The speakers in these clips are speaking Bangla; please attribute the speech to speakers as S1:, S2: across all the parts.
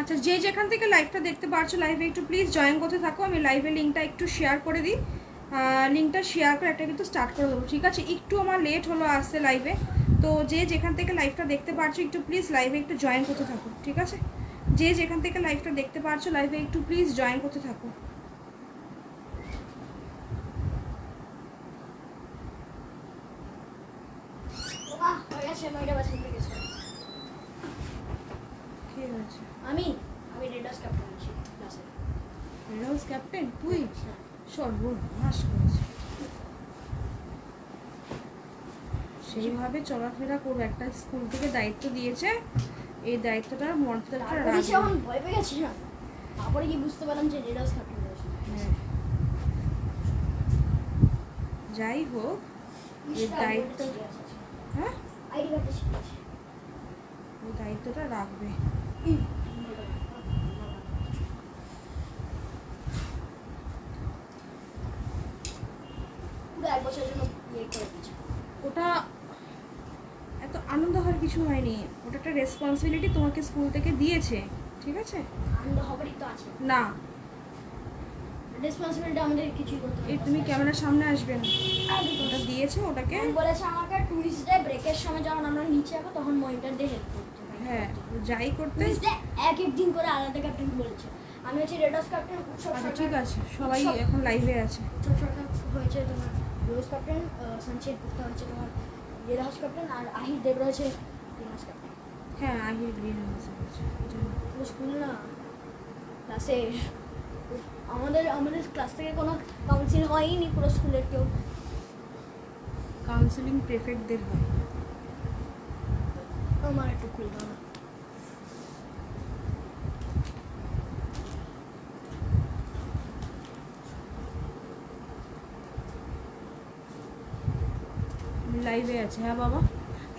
S1: আচ্ছা, যে যেখান থেকে লাইভটা দেখতে পারছো লাইভে একটু প্লিজ জয়েন করতে থাকো। আমি লাইভের লিঙ্কটা একটু শেয়ার করে দিই। লিঙ্কটা শেয়ার করে একটা কিন্তু স্টার্ট করে দেবো, ঠিক আছে? একটু আমার লেট হলো আসতে লাইভে, তো যে যেখান থেকে লাইভটা দেখতে পারছো একটু প্লিজ লাইভে একটু জয়েন করতে থাকো, ঠিক আছে? যে যেখান থেকে লাইভটা দেখতে পারছো লাইভে একটু প্লিজ জয়েন করতে থাকো।
S2: আমি রেড হাউস ক্যাপ্টেন আছি ক্লাসে।
S1: রেড হাউস ক্যাপ্টেন তুই? সর্বনাশ করেছিস। সেইভাবে চলাফেরা করবো, একটা স্কুল থেকে দায়িত্ব দিয়েছে, এই দায়িত্বটা মর্যাদাটা রাখবে।
S2: এখন ভয় পেয়ে গেছি না, তারপরে কি বুঝতে পারলাম যে রেড হাউস ক্যাপ্টেন।
S1: হ্যাঁ, যাই হোক এই দায়িত্ব, হ্যাঁ
S2: আইডি কার্ডটা শিখেছি,
S1: এই দায়িত্বটা রাখবে।
S2: পুরো এক বছরের জন্য ইয়ে করে দিয়েছি।
S1: ওটা এত আনন্দ হওয়ার কিছু হয়নি, ওটা একটা রেসপন্সিবিলিটি তোমাকে স্কুল থেকে দিয়েছে, ঠিক আছে?
S2: আনন্দ হবারই তো আছে
S1: না,
S2: রেসপন্সিবিলিটি আমাদের কিছুই করতে হবে।
S1: এই তুমি ক্যামেরার সামনে আসবে না, ওটা দিয়েছে ওটাকে।
S2: বলেছে আমাকে টুইসডে ব্রেকের সময় যখন আমরা নিচে যাবো তখন মনিটর দিয়ে হেল্প করতে হবে।
S1: হ্যাঁ, যাই করতে।
S2: টুইসডে এক এক দিন করে আলাদা ক্যাপ্টেন বলেছে। আমি হচ্ছে রেড হাউস ক্যাপ্টেন, উৎসব
S1: আচ্ছা
S2: সরকার।
S1: ঠিক আছে, সবাই এখন লাইভে আছে।
S2: উৎসব সরকার হয়েছে তোমার রোজ ক্যাপ্টেন, সঞ্চিত গুপ্তা হচ্ছে তোমার রেড হাউস ক্যাপ্টেন, আর আহির দেব রয়েছে গ্রিন হাউস ক্যাপ্টেন।
S1: হ্যাঁ, আহির গ্রিন হাউসে আছে।
S2: পুরো স্কুল না ক্লাসে আমাদের ক্লাস থেকে কোনো কাউন্সিল হয়নি, পুরো স্কুলের কেউ।
S1: কাউন্সিলিং প্রেফেক্টদের হয়।
S2: আমার একটু খুলে দাও না।
S1: লাইভে আছে, হ্যাঁ বাবা।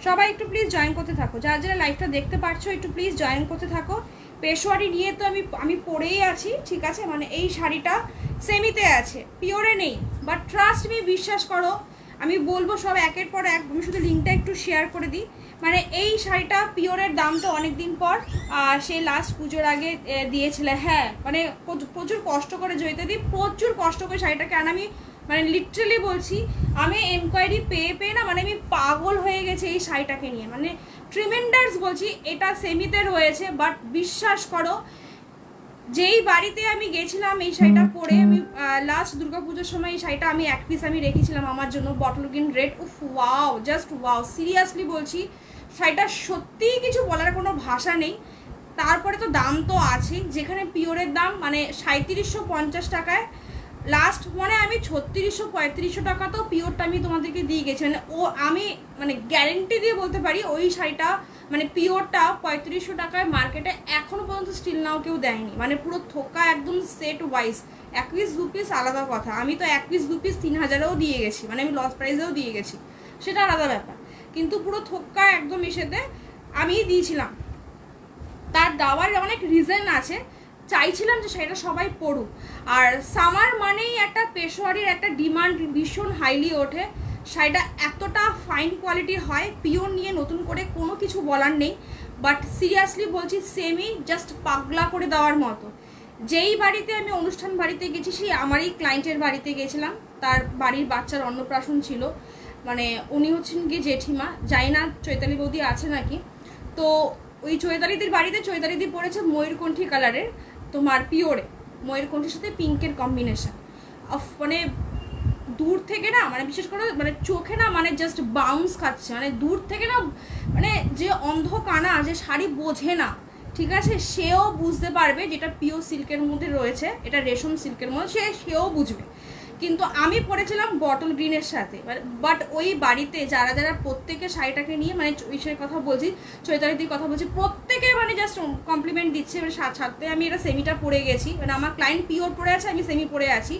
S1: সবাই একটু প্লিজ জয়েন করতে থাকো, যারা যারা লাইভটা দেখতে পারছো একটু প্লিজ জয়েন করতে থাকো। পেশোয়ারি নিয়ে তো আমি পরেই আছি, ঠিক আছে? মানে এই শাড়িটা সেমিতে আছে, পিওরে নেই, বাট ট্রাস্ট মি, বিশ্বাস করো, আমি বলবো সব একের পর এক। আমি শুধু লিঙ্কটা একটু শেয়ার করে দিই। মানে এই শাড়িটা পিওরের দাম তো অনেক দিন পর, সে লাস্ট পুজোর আগে দিয়েছিলে। হ্যাঁ, মানে প্রচুর কষ্ট করে জয়িতাদি, প্রচুর কষ্ট করে শাড়িটাকে আনা। আমি মানে লিটারালি বলছি, আমি এনকোয়ারি পেয়ে না, মানে আমি পাগল হয়ে গেছি এই শাড়িটাকে নিয়ে, মানে ট্রিমেন্ডাস বলছি। এটা সেমিতে রয়েছে, বাট বিশ্বাস করো, যেই বাড়িতে আমি গেছিলাম এই শাড়িটা পরে, আমি লাস্ট দুর্গাপুজোর সময় এই শাড়িটা আমি এক পিস আমি রেখেছিলাম আমার জন্য, বটল গ্রিন রেড। উফ, ওয়াও, জাস্ট ওয়াও, সিরিয়াসলি বলছি, শাড়িটা সত্যিই কিছু বলার কোনো ভাষা নেই। তারপরে তো দাম তো আছেই, যেখানে পিওরের দাম মানে 3750 টাকায়, লাস্ট মানে আমি 3600-3500 টাকা তো পিওরটা আমি তোমাদেরকে দিয়ে গেছি। মানে আমি মানে গ্যারেন্টি দিয়ে বলতে পারি ওই শাড়িটা মানে পিওরটা 3500 টাকায় মার্কেটে এখনো পর্যন্ত স্টিল নাও কেউ দেয়নি। মানে পুরো থোকা একদম সেট ওয়াইজ, এক পিস দু পিস আলাদা কথা, আমি তো এক পিস দু পিস 3000-এও দিয়ে গেছি, মানে আমি লস প্রাইসেও দিয়ে গেছি, সেটা আলাদা ব্যাপার। কিন্তু পুরো থোকা একদম এসেতে আমি দিয়েছিলাম। তার দেওয়ার অনেক রিজন আছে, চাইছিলাম যে সেটা সবাই পড়ুক। আর সামার মানেই একটা পেশোয়ারির একটা ডিমান্ড ভীষণ হাইলি ওঠে, শাড়িটা এতটা ফাইন কোয়ালিটির হয়, পিওর নিয়ে নতুন করে কোনো কিছু বলার নেই। বাট সিরিয়াসলি বলছি, সেমি জাস্ট পাগলা করে দেওয়ার মতো। যেই বাড়িতে আমি অনুষ্ঠান বাড়িতে গেছি, সেই আমারই ক্লায়েন্টের বাড়িতে গেছিলাম, তার বাড়ির বাচ্চার অন্নপ্রাশন ছিল, মানে উনি হচ্ছেন গিয়ে জেঠিমা, জানি না চৈতালি বৌদি আছে নাকি। তো ওই চৈতালিদির বাড়িতে চৈতালিদি পরেছে ময়ূরকণ্ঠী কালারের, তোমার পিওরে ময়ূরকণ্ঠীর সাথে পিঙ্কের কম্বিনেশন। মানে দূর থেকে না, মানে বিশেষ করে মানে চোখে না, মানে জাস্ট বাউন্স খাচ্ছে, মানে দূর থেকে না, মানে যে অন্ধ কানা, যে শাড়ি বোঝে না, ঠিক আছে, সেও বুঝতে পারবে যেটা পিওর সিল্কের মধ্যে রয়েছে, এটা রেশম সিল্কের মধ্যে, সেও বুঝবে। কিন্তু আমি পরেছিলাম বটল গ্রিনের সাথে, বাট ওই বাড়িতে যারা যারা প্রত্যেকে শাড়িটাকে নিয়ে, মানে ইসের কথা বলছি, চৈতালিদির কথা বলছি, প্রত্যেকে মানে জাস্ট কমপ্লিমেন্ট দিচ্ছে। মানে সাথে আমি এটা সেমিটা পরে গেছি, মানে আমার ক্লায়েন্ট পিওর পরে আছে, আমি সেমি পরে আছি,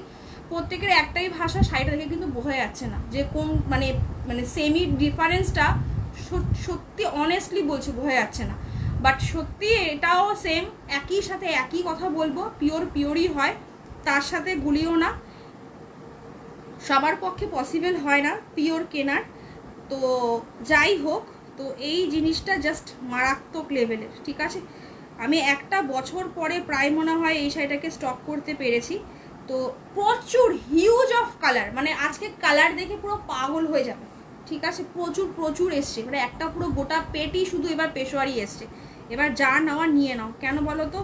S1: প্রত্যেকের একটাই ভাষা, শাড়িটা দেখে কিন্তু বোঝা যাচ্ছে না যে কোন মানে মানে সেমি ডিফারেন্সটা সত্যি অনেস্টলি বলছি বোঝা যাচ্ছে না। বাট সত্যি এটাও সেম, একই সাথে একই কথা বলবো, পিওরই হয়, তার সাথে গুলিও না। সবার পক্ষে পসিবল হয় না পিওর কেনার। তো যাই হোক, তো এই জিনিসটা জাস্ট মারাত্মক লেভেলের, ঠিক আছে? আমি একটা বছর পরে প্রায় মনে হয় এই শাড়িটাকে স্টক করতে পেরেছি। তো প্রচুর হিউজ অফ কালার, মানে আজকে কালার দেখে পুরো পাগল হয়ে যাবে, ঠিক আছে? প্রচুর প্রচুর এসছে, মানে একটা পুরো গোটা পেটই শুধু এবার পেশোয়ারি এসছে। এবার যা নেওয়া নিয়ে নাও, কেন বলো তো?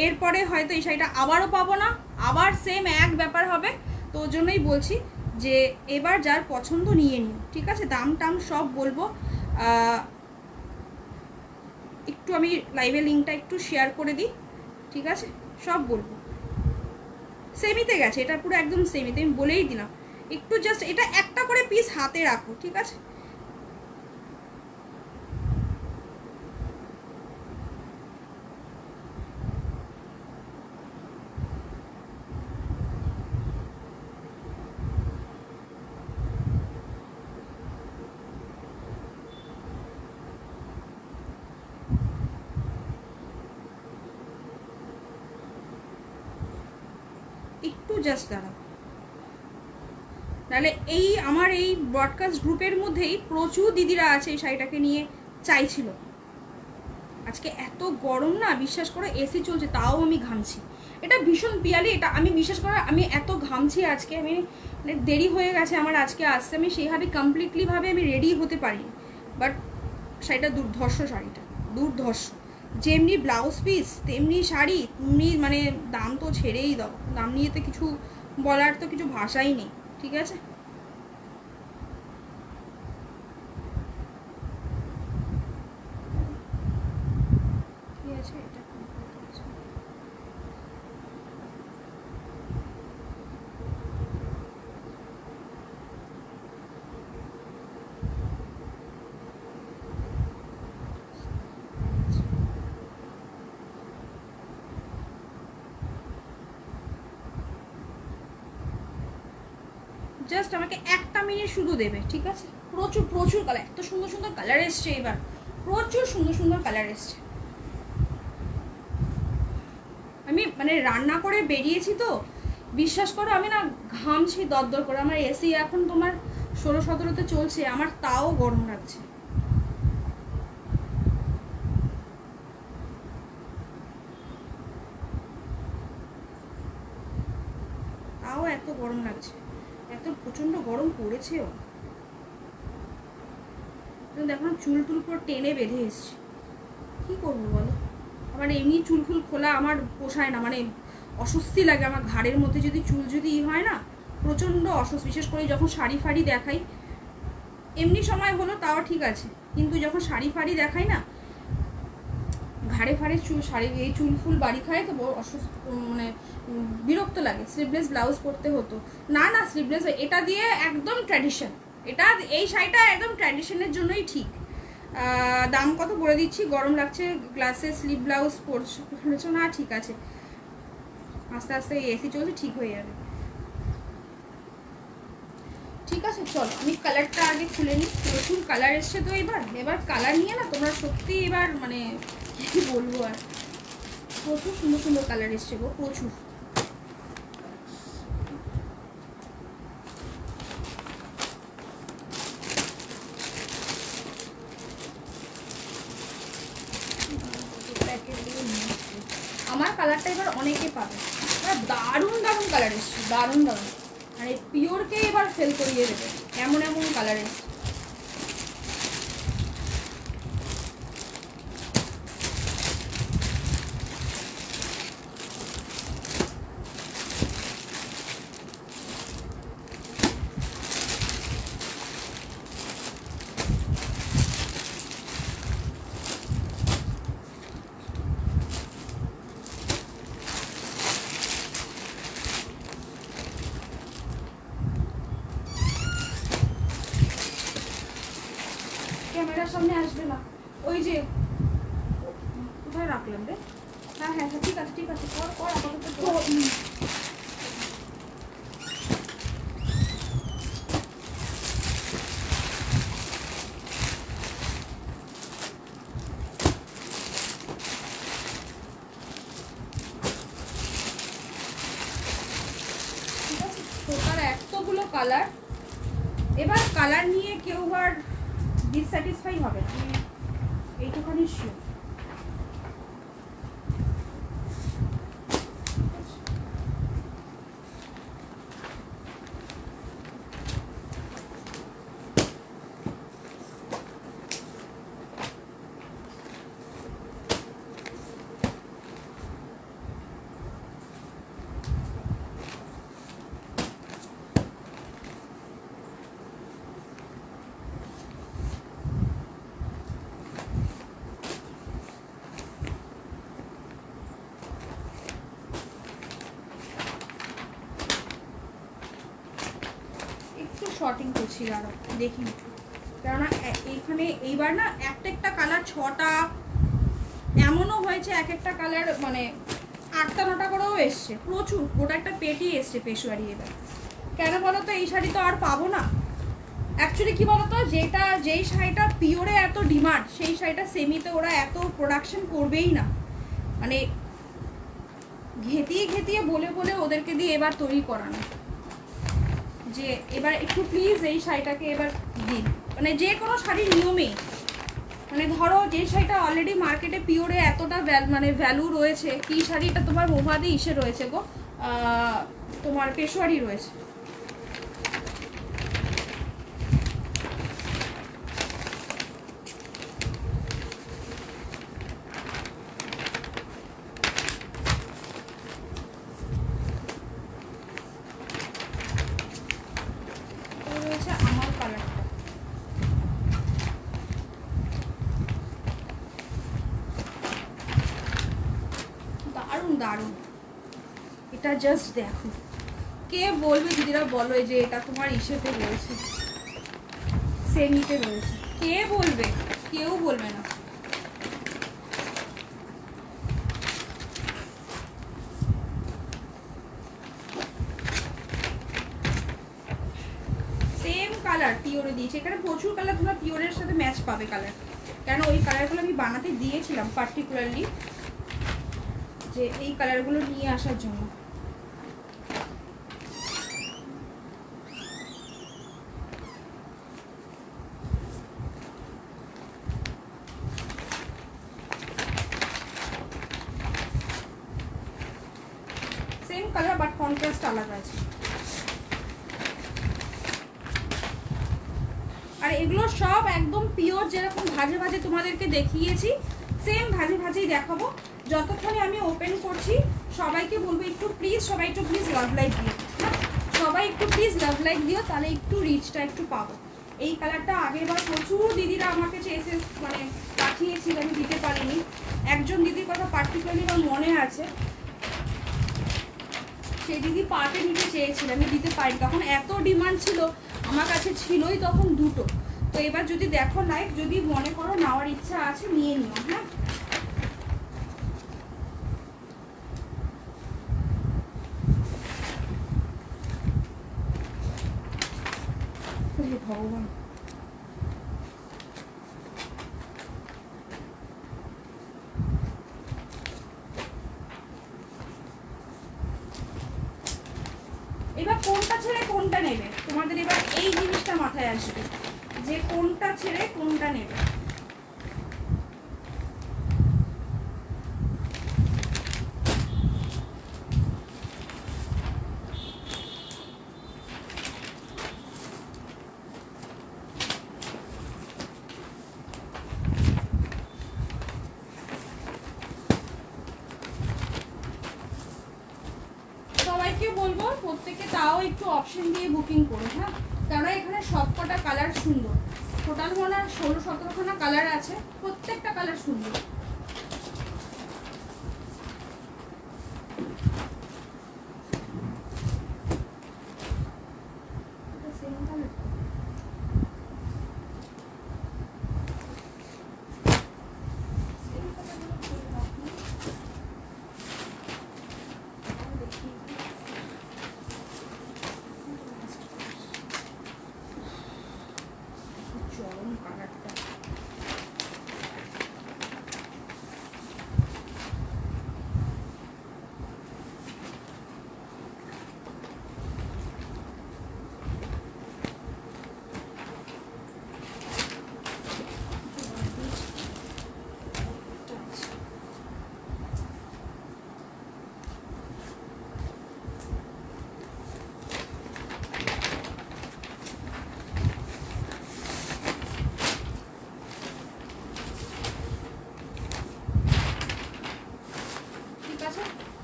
S1: এরপরে হয়তো এই শাড়িটা আবারও পাবো না, আবার সেম এক ব্যাপার হবে। তো ওর জন্যই বলছি যে এবার যার পছন্দ নিয়ে নিও, ঠিক আছে? দাম টাম সব বলবো। একটু আমি লাইভের লিঙ্কটা একটু শেয়ার করে দিই, ঠিক আছে? সব বলবো। সেমিতে গেছে, এটা পুরো একদম সেমিতে, আমি বলেই দিলাম। একটু জাস্ট এটা একটা করে পিস হাতে রাখো, ঠিক আছে? একটু জাস্ট দাঁড়াও, নাহলে এই আমার এই ব্রডকাস্ট গ্রুপের মধ্যেই প্রচুর দিদিরা আছে এই শাড়িটাকে নিয়ে চাইছিল। আজকে এত গরম না, বিশ্বাস করো, এসি চলছে তাও আমি ঘামছি। এটা ভীষণ পিয়ালি, এটা আমি বিশ্বাস করো আমি এত ঘামছি আজকে, আমি মানে দেরি হয়ে গেছে আমার আজকে আসতে, আমি সেইভাবে কমপ্লিটলিভাবে আমি রেডি হতে পারি। বাট শাড়িটা দুর্ধর্ষ, শাড়িটা দুর্ধর্ষ, যেমনি ব্লাউজ পিস তেমনি শাড়ি, তেমনি মানে দাম তো ছেড়েই দাও, দাম নিয়ে তো কিছু বলার তো কিছু ভাষাই নেই, ঠিক আছে? ঠিক আছে, এটা জাস্ট আমাকে একটা মিনিট শুধু দেবে, ঠিক আছে? প্রচুর প্রচুর কালার, এত সুন্দর সুন্দর কালার এসছে এবার, প্রচুর সুন্দর সুন্দর কালার এসছে। আমি মানে রান্না করে বেরিয়েছি তো, বিশ্বাস করো আমি না ঘামছি দরদর করে। আমার এসি এখন তোমার 16-17তে চলছে, আমার তাও গরম লাগছে। তাও এত গরম লাগছে, এত প্রচণ্ড গরম পড়েছেও। দেখো না, চুল টুল পুরো টেনে বেঁধে এসছি, কী করবো বলো? আমার এমনি চুল ফুল খোলা আমার পোষায় না, মানে অস্বস্তি লাগে আমার ঘাড়ের মধ্যে যদি চুল যদি হয় না, প্রচণ্ড অস্বস্তি। বিশেষ করে যখন শাড়ি ফাড়ি দেখাই, এমনি সময় হলো তাও ঠিক আছে, কিন্তু যখন শাড়ি ফাড়ি দেখাই না, ঘাড়ে ফাড়ে চুল, শাড়ি এই চুল ফুল বাড়ি খায় তো অস্বস্তি, মানে বিরক্ত লাগে। স্লিভলেস ব্লাউজ পরতে হতো না, না স্লিভলেস, এটা দিয়ে একদম ট্র্যাডিশন, এটা এই শাড়িটা একদম ট্র্যাডিশনের জন্যই ঠিক। দাম কত বলে দিচ্ছি, গরম লাগছে, গ্লাসে স্লিভ ব্লাউজ পরছো না, ঠিক আছে, আস্তে আস্তে এসি চলছে, ঠিক হয়ে যাবে, ঠিক আছে? চলো আমি কালারটা আগে খুলে নিই। প্রচুর কালার এসছে তো এবার কালার নিয়ে না তোমরা সত্যি এবার মানে কি বলবো আর, প্রচুর সুন্দর সুন্দর কালার এসছে গো, প্রচুর। আমার কালারটা এবার অনেকে পাবে, দারুণ দারুণ কালার এসছে, দারুণ দারুণ, মানে পিওরকে এবার ফেল করিয়ে দেবে, এমন এমন কালার এসছে। ক্যামেরার সামনে আসবে না, ওই যে কোথায় রাখলাম রে? হ্যাঁ হ্যাঁ হ্যাঁ, ঠিক আছে ঠিক আছে, কর কর, আপাতত ঠিক আছে। টোটাল এতগুলো কালার, এবার কালার নিয়ে কেউ আর ডিসস্যাটিসফাই হবে না, এইটুখানি শিওর। শর্টিং করছি আরো দেখি, কেননা এইখানে এইবার না একটা কালার 6টা, এমনও হয়েছে এক একটা কালার মানে 8টা 9টা করেও এসছে, প্রচুর, গোটা একটা পেটি এসছে পেশোয়ারি। এবার কেন বলো তো, এই শাড়ি তো আর পাবো না। অ্যাকচুয়ালি কি বলতো, যেই শাড়িটা পিওরে এত ডিমান্ড, সেই শাড়িটা সেমিতে ওরা এত প্রোডাকশন করবেই না, মানে ঘেতিয়ে বলে ওদেরকে দিয়ে এবার তৈরি করানো, যে এবার একটু প্লিজ এই শাড়িটাকে এবার দিন, মানে যে কোনো শাড়ির নিয়মেই, মানে ধরো যে শাড়িটা অলরেডি মার্কেটে পিওরে এতটা মানে ভ্যালু রয়েছে, কি শাড়িটা তোমার মোহাদি ইসে রয়েছে গো, তোমার পেশোয়ারি রয়েছে, রয়েছে আমার কালারটা, দারুণ। এটা জাস্ট দেখো, কে বলবে দিদিরা বলো যে এটা তোমার ইসেতে রয়েছে, সেমিতে রয়েছে, কে বলবে? কেউ বলবে না। সেম কালার পিওরে দিয়েছে, এখানে প্রচুর কালার, তোমরা পিওরের সাথে ম্যাচ পাবে কালার, কেন ওই কালারগুলো আমি বানাতে দিয়েছিলাম পার্টিকুলারলি, যে এই কালারগুলো নিয়ে আসার জন্য। সেম কালার বাট কন্ট্রাস্ট আলাদা আছে। আর এগুলো সব একদম পিওর, যেরকম ভাজে তোমাদেরকে দেখিয়েছি সেম ভাজেই দেখাবো। যতক্ষণে আমি ওপেন করছি সবাইকে বলবো একটু প্লিজ, সবাই একটু প্লিজ লাভ লাইক দিও, হ্যাঁ সবাই একটু প্লিজ লাভ লাইক দিও, তাহলে একটু রিচটা একটু পাবো। এই কালারটা আগেরবার প্রচুর দিদিরা আমাকে চেয়েছে, মানে পাঠিয়েছিল, আমি দিতে পারিনি। একজন দিদির কথা পার্টিকুলারলি আমার মনে আছে, সেই দিদি পার্টে নিতে চেয়েছিল, আমি দিতে পারি, তখন এত ডিমান্ড ছিল, আমার কাছে ছিলই তখন দুটো। তো এবার যদি দেখো লাইভ, যদি মনে করো নেওয়ার ইচ্ছা আছে নিয়ে নিও, হ্যাঁ ভগবান। এবার কোনটা ছেড়ে কোনটা নেবে, তোমাদের এবার এই জিনিসটা মাথায় আসবে যে কোনটা ছেড়ে কোনটা নেবে। সবাইকে বলবো প্রত্যেকে তাও একটু অপশন দিয়ে বুকিং করো, হ্যাঁ কারণ এখানে সবকটা কালার সুন্দর, টোটাল মনে হয় 16-17খানা কালার আছে, প্রত্যেকটা কালার সুন্দর। চরম কালারটা,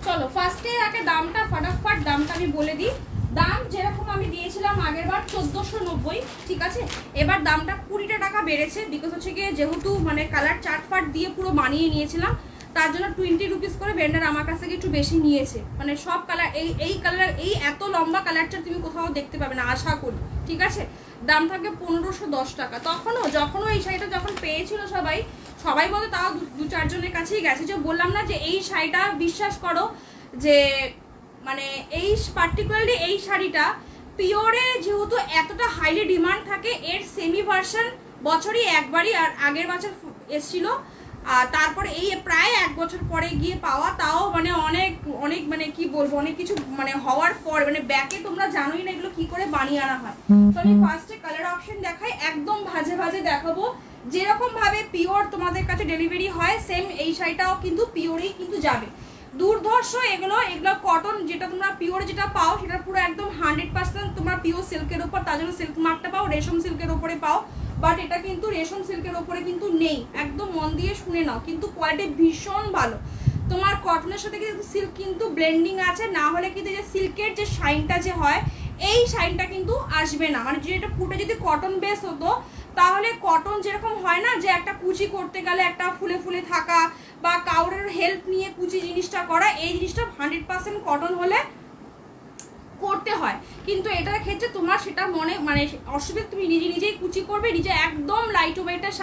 S1: চলো ফার্স্টে আগে দামটা ফটাফট দামটা আমি বলে দিই। দাম যেরকম আমি দিয়েছিলাম আগেরবার 1490, ঠিক আছে, এবার দামটা 20টা টাকা বেড়েছে, বিকজ হচ্ছে গিয়ে যেহেতু মানে কালার চার্ট ফাট দিয়ে পুরো বানিয়ে নিয়েছিলাম, তার জন্য 20 রুপিস করে ভেন্ডার আমার কাছ থেকে একটু বেশি নিয়েছে। মানে সব কালার এই কালার, এই এত লম্বা কালারটা তুমি কোথাও দেখতে পাবে না আশা করি, ঠিক আছে। দাম থাকবে 1510 টাকা। যখনও এই শাড়িটা যখন পেয়েছিল সবাই বলতো, তাও 2-4 জনের কাছেই গেছে, যে বললাম না যে এই শাড়িটা বিশ্বাস করো যে মানে এই পার্টিকুলারলি এই শাড়িটা পিওরে যেহেতু এতটা হাইলি ডিমান্ড থাকে, এর সেমি ভার্সন বছরই একবারই আর আগের বছর এসেছিল, আর তারপরে এই প্রায় 1 বছর পরে গিয়ে পাওয়া, তাও মানে অনেক অনেক মানে কি বলবো, অনেক কিছু মানে হওয়ার পর মানে ব্যাকে তোমরা জানোই না এগুলো কি করে বানিয়ে আনা হয়। তো আমি ফার্স্টে কালার অপশন দেখাই, একদম ভাজে ভাজে দেখাবো, যেরকম ভাবে পিওর তোমাদের কাছে ডেলিভারি হয় সেম এই শাড়িটাও কিন্তু পিওরেই কিন্তু যাবে। দুর্ধর্ষ এগুলো কটন, যেটা তোমরা পিওর যেটা পাও সেটা পুরো একদম 100% তোমরা পিওর সিল্কের উপর, তার জন্য সিল্ক মার্কটা পাও, রেশম সিল্কের উপরে পাও, বাট এটা কিন্তু রেশম সিল্কের উপরে কিন্তু নেই। একদম মন দিয়ে শুনে নাও, কিন্তু কোয়ালিটি ভীষণ ভালো। তোমার কটনের সাথে কিন্তু সিল্ক কিন্তু ব্লেন্ডিং আছে, না হলে কিন্তু যে সিল্কের যে শাইনটা যে হয় এই শাইনটা কিন্তু আসবে না। মানে যেটা পুরো যদি কটন বেস হতো তাহলে কটন যেরকম হয় না যে একটা কুচি করতে গেলে একটা ফুলে ফুলে থাকা বা কাউরের হেল্প নিয়ে কুচি জিনিসটা করা, এই জিনিসটা 100% কটন হলে করতে হয়, কিন্তু এটার ক্ষেত্রে তোমার সেটা মানে অসুবিধা, তুমি নিজেই কুচি করবে নিজে। একদম লাইট ওয়েটের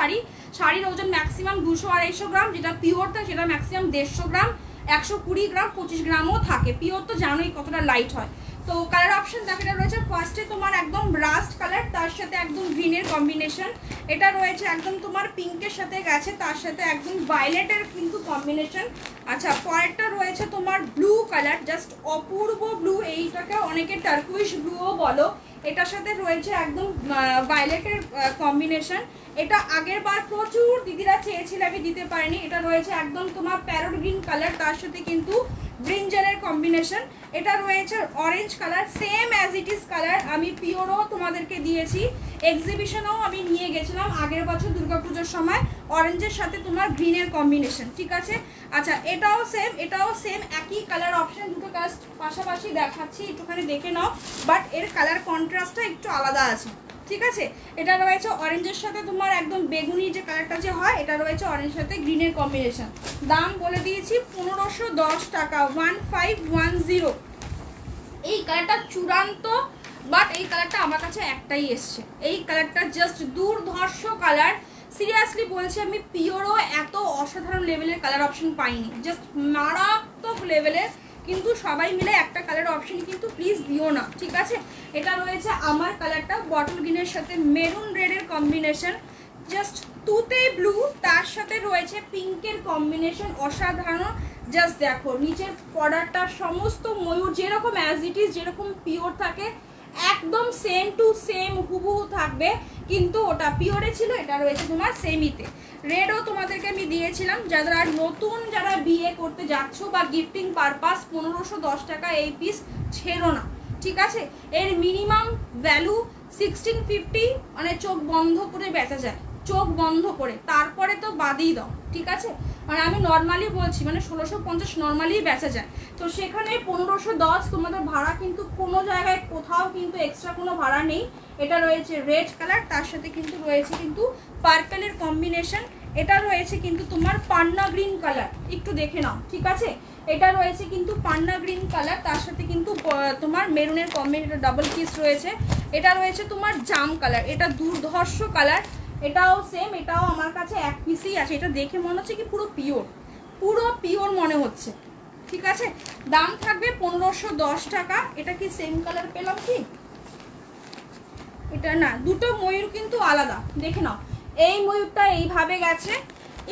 S1: শাড়ির ওজন ম্যাক্সিমাম 200-250 গ্রাম, যেটা পিওরটা সেটা ম্যাক্সিমাম 150 গ্রাম, 120 গ্রাম, 25 গ্রামও থাকে। পিওর তো জানোই কতটা লাইট হয়। তো কালার অপশন দেখো, এটা রয়েছে ফার্স্টে তোমার একদম রাস্ট কালার, তার সাথে একদম গ্রিনের কম্বিনেশন। এটা রয়েছে একদম তোমার পিঙ্কের সাথে গেছে, তার সাথে একদম ভায়োলেটের কিন্তু কম্বিনেশন। আচ্ছা, পরেরটা রয়েছে তোমার ব্লু কালার, জাস্ট অপূর্ব ব্লু, এইটাকে অনেকে টার্কুইশ ব্লুও বলো। এটার সাথে রয়েছে একদম ভায়োলেটের কম্বিনেশন। এটা আগের বার প্রচুর দিদিরা চেয়েছিল, আমি দিতে পারিনি। এটা রয়েছে একদম তোমার প্যারট গ্রিন কালার, তার সাথে কিন্তু ব্রিঞ্জালের কম্বিনেশন। এটা রয়েছে orange colour, same as it is colour, আমি পিওরও তোমাদেরকে দিয়েছি, এক্সিবিশনেও আমি নিয়ে গেছিলাম আগের বছর দুর্গাপুজোর সময়। অরেঞ্জের সাথে তোমার গ্রিনের কম্বিনেশন, ঠিক আছে। আচ্ছা, এটাও সেম একই কালার অপশন, দুটো কালার পাশাপাশি দেখাচ্ছি, একটুখানি দেখে নাও, বাট এর কালার কন্ট্রাস্টটা একটু আলাদা আছে, ঠিক আছে। এটা রয়েছে অরেঞ্জের সাথে তোমার একদম বেগুনি যে কালারটা যে হয়, এটা রয়েছে অরেঞ্জের সাথে গ্রিনের কম্বিনেশন। দাম বলে দিয়েছি 1510 টাকা, 1510। এই কালারটা চূড়ান্ত, বাট এই কালারটা আমার কাছে একটাই এসছে, এই কালারটা জাস্ট দুর্ধর্ষ কালার। সিরিয়াসলি বলছি, আমি পিওরও এত অসাধারণ লেভেলের কালার অপশন পাইনি, জাস্ট মারাত্মক লেভেলের। কিন্তু সবাই মিলে একটা কালার অপশন কিন্তু প্লিজ দিও না, ঠিক আছে। এটা রয়েছে আমার কালারটা বটল গ্রিনের সাথে মেরুন রেডের কম্বিনেশন, জাস্ট তুতে ব্লু, তার সাথে রয়েছে পিঙ্কের কম্বিনেশন, অসাধারণ। জাস্ট দেখো নিচের বর্ডারটা সমস্ত ময়ূর যেরকম অ্যাজ ইট ইজ, যেরকম পিওর থাকে একদম সেম টু সেম হুবহু থাকবে, কিন্তু ওটা পিওরে ছিল, এটা রয়েছে তোমার সেমিতে। রেডও তোমাদেরকে আমি দিয়েছিলাম, যারা নতুন যারা বিয়ে করতে যাচ্ছ বা গিফটিং পারপাস, 1510 টাকা এই পিস ছেড়ো না, ঠিক আছে। এর মিনিমাম ভ্যালু 1650, মানে চোখ বন্ধ করে বেচা যায়, চোখ বন্ধ করে, তারপরে তো বাদই দাও, ঠিক আছে। মানে আমি নর্মালি বলছি, মানে 1650 নর্মালি বেচা যায়, তো সেখানে 1510 তোমাদের ভাড়া কিন্তু কোনো জায়গায় কোথাও কিন্তু এক্সট্রা কোনো ভাড়া নেই। এটা রয়েছে রেড কালার, তার সাথে কিন্তু রয়েছে কিন্তু পার্পেলের কম্বিনেশন। এটা রয়েছে কিন্তু তোমার পান্না গ্রিন কালার, একটু দেখে নাও, ঠিক আছে। এটা রয়েছে কিন্তু পান্না গ্রিন কালার, তার সাথে কিন্তু তোমার মেরুনের কম্বিনেশন, ডাবল পিস রয়েছে। এটা রয়েছে তোমার জাম কালার, এটা দুর্ধর্ষ কালার, এটাও সেম, এটাও আমার কাছে এক পিসই আছে। এটা দেখে মনে হচ্ছে কি পুরো পিওর মনে হচ্ছে, ঠিক আছে। দাম থাকবে 1510 টাকা। এটা কি সেম কালার পেলাম কি? এটা না, দুটো ময়ূর কিন্তু আলাদা, দেখে নাও। এই ময়ূরটা এইভাবে গেছে,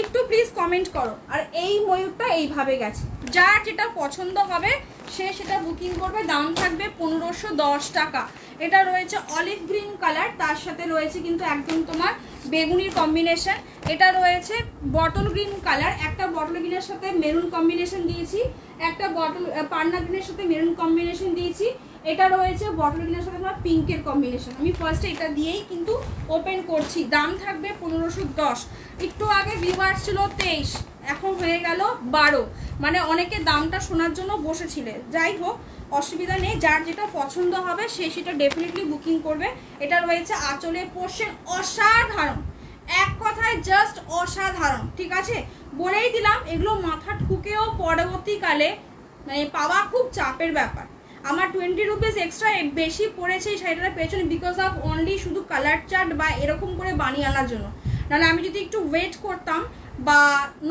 S1: একটু প্লিজ কমেন্ট করো, আর এই ময়ূরটা এইভাবে গেছে। যার যেটা পছন্দ হবে সে সেটা বুকিং করবে। দাম থাকবে 1510 টাকা। এটা রয়েছে অলিভ গ্রিন কালার, তার সাথে রয়েছে কিন্তু একদম তোমার বেগুনির কম্বিনেশন। এটা রয়েছে বটল গ্রিন কালার, একটা বটল গ্রিনের সাথে মেরুন কম্বিনেশন দিয়েছি, একটা বটল পান্না গ্রিনের সাথে মেরুন কম্বিনেশন দিয়েছি। এটা রয়েছে বটল গ্রিনের সাথে তোমার পিঙ্কের কম্বিনেশন। আমি ফার্স্টে এটা দিয়েই কিন্তু ওপেন করছি। দাম থাকবে 1510। একটু আগে ভিউয়ার্স ছিল 23, এখন হয়ে গেল 12, মানে অনেকে দামটা শোনার জন্য বসেছিলে। যাই হোক, অসুবিধা নেই, যার যেটা পছন্দ হবে সে সেটা ডেফিনেটলি বুকিং করবে। এটা রয়েছে আঁচলের পোর্শন, অসাধারণ, এক কথায় জাস্ট অসাধারণ, ঠিক আছে? বলেই দিলাম, এগুলো মাথা ঠুকেও পরবর্তীকালে মানে পাওয়া খুব চাপের ব্যাপার। আমার 20 রুপিস এক্সট্রা বেশি পড়েছে এই শাড়িটার পেছনে বিকজ অফ অনলি শুধু কালার চার্ট বা এরকম করে বানিয়ে আনার জন্য। নাহলে আমি যদি একটু ওয়েট করতাম বা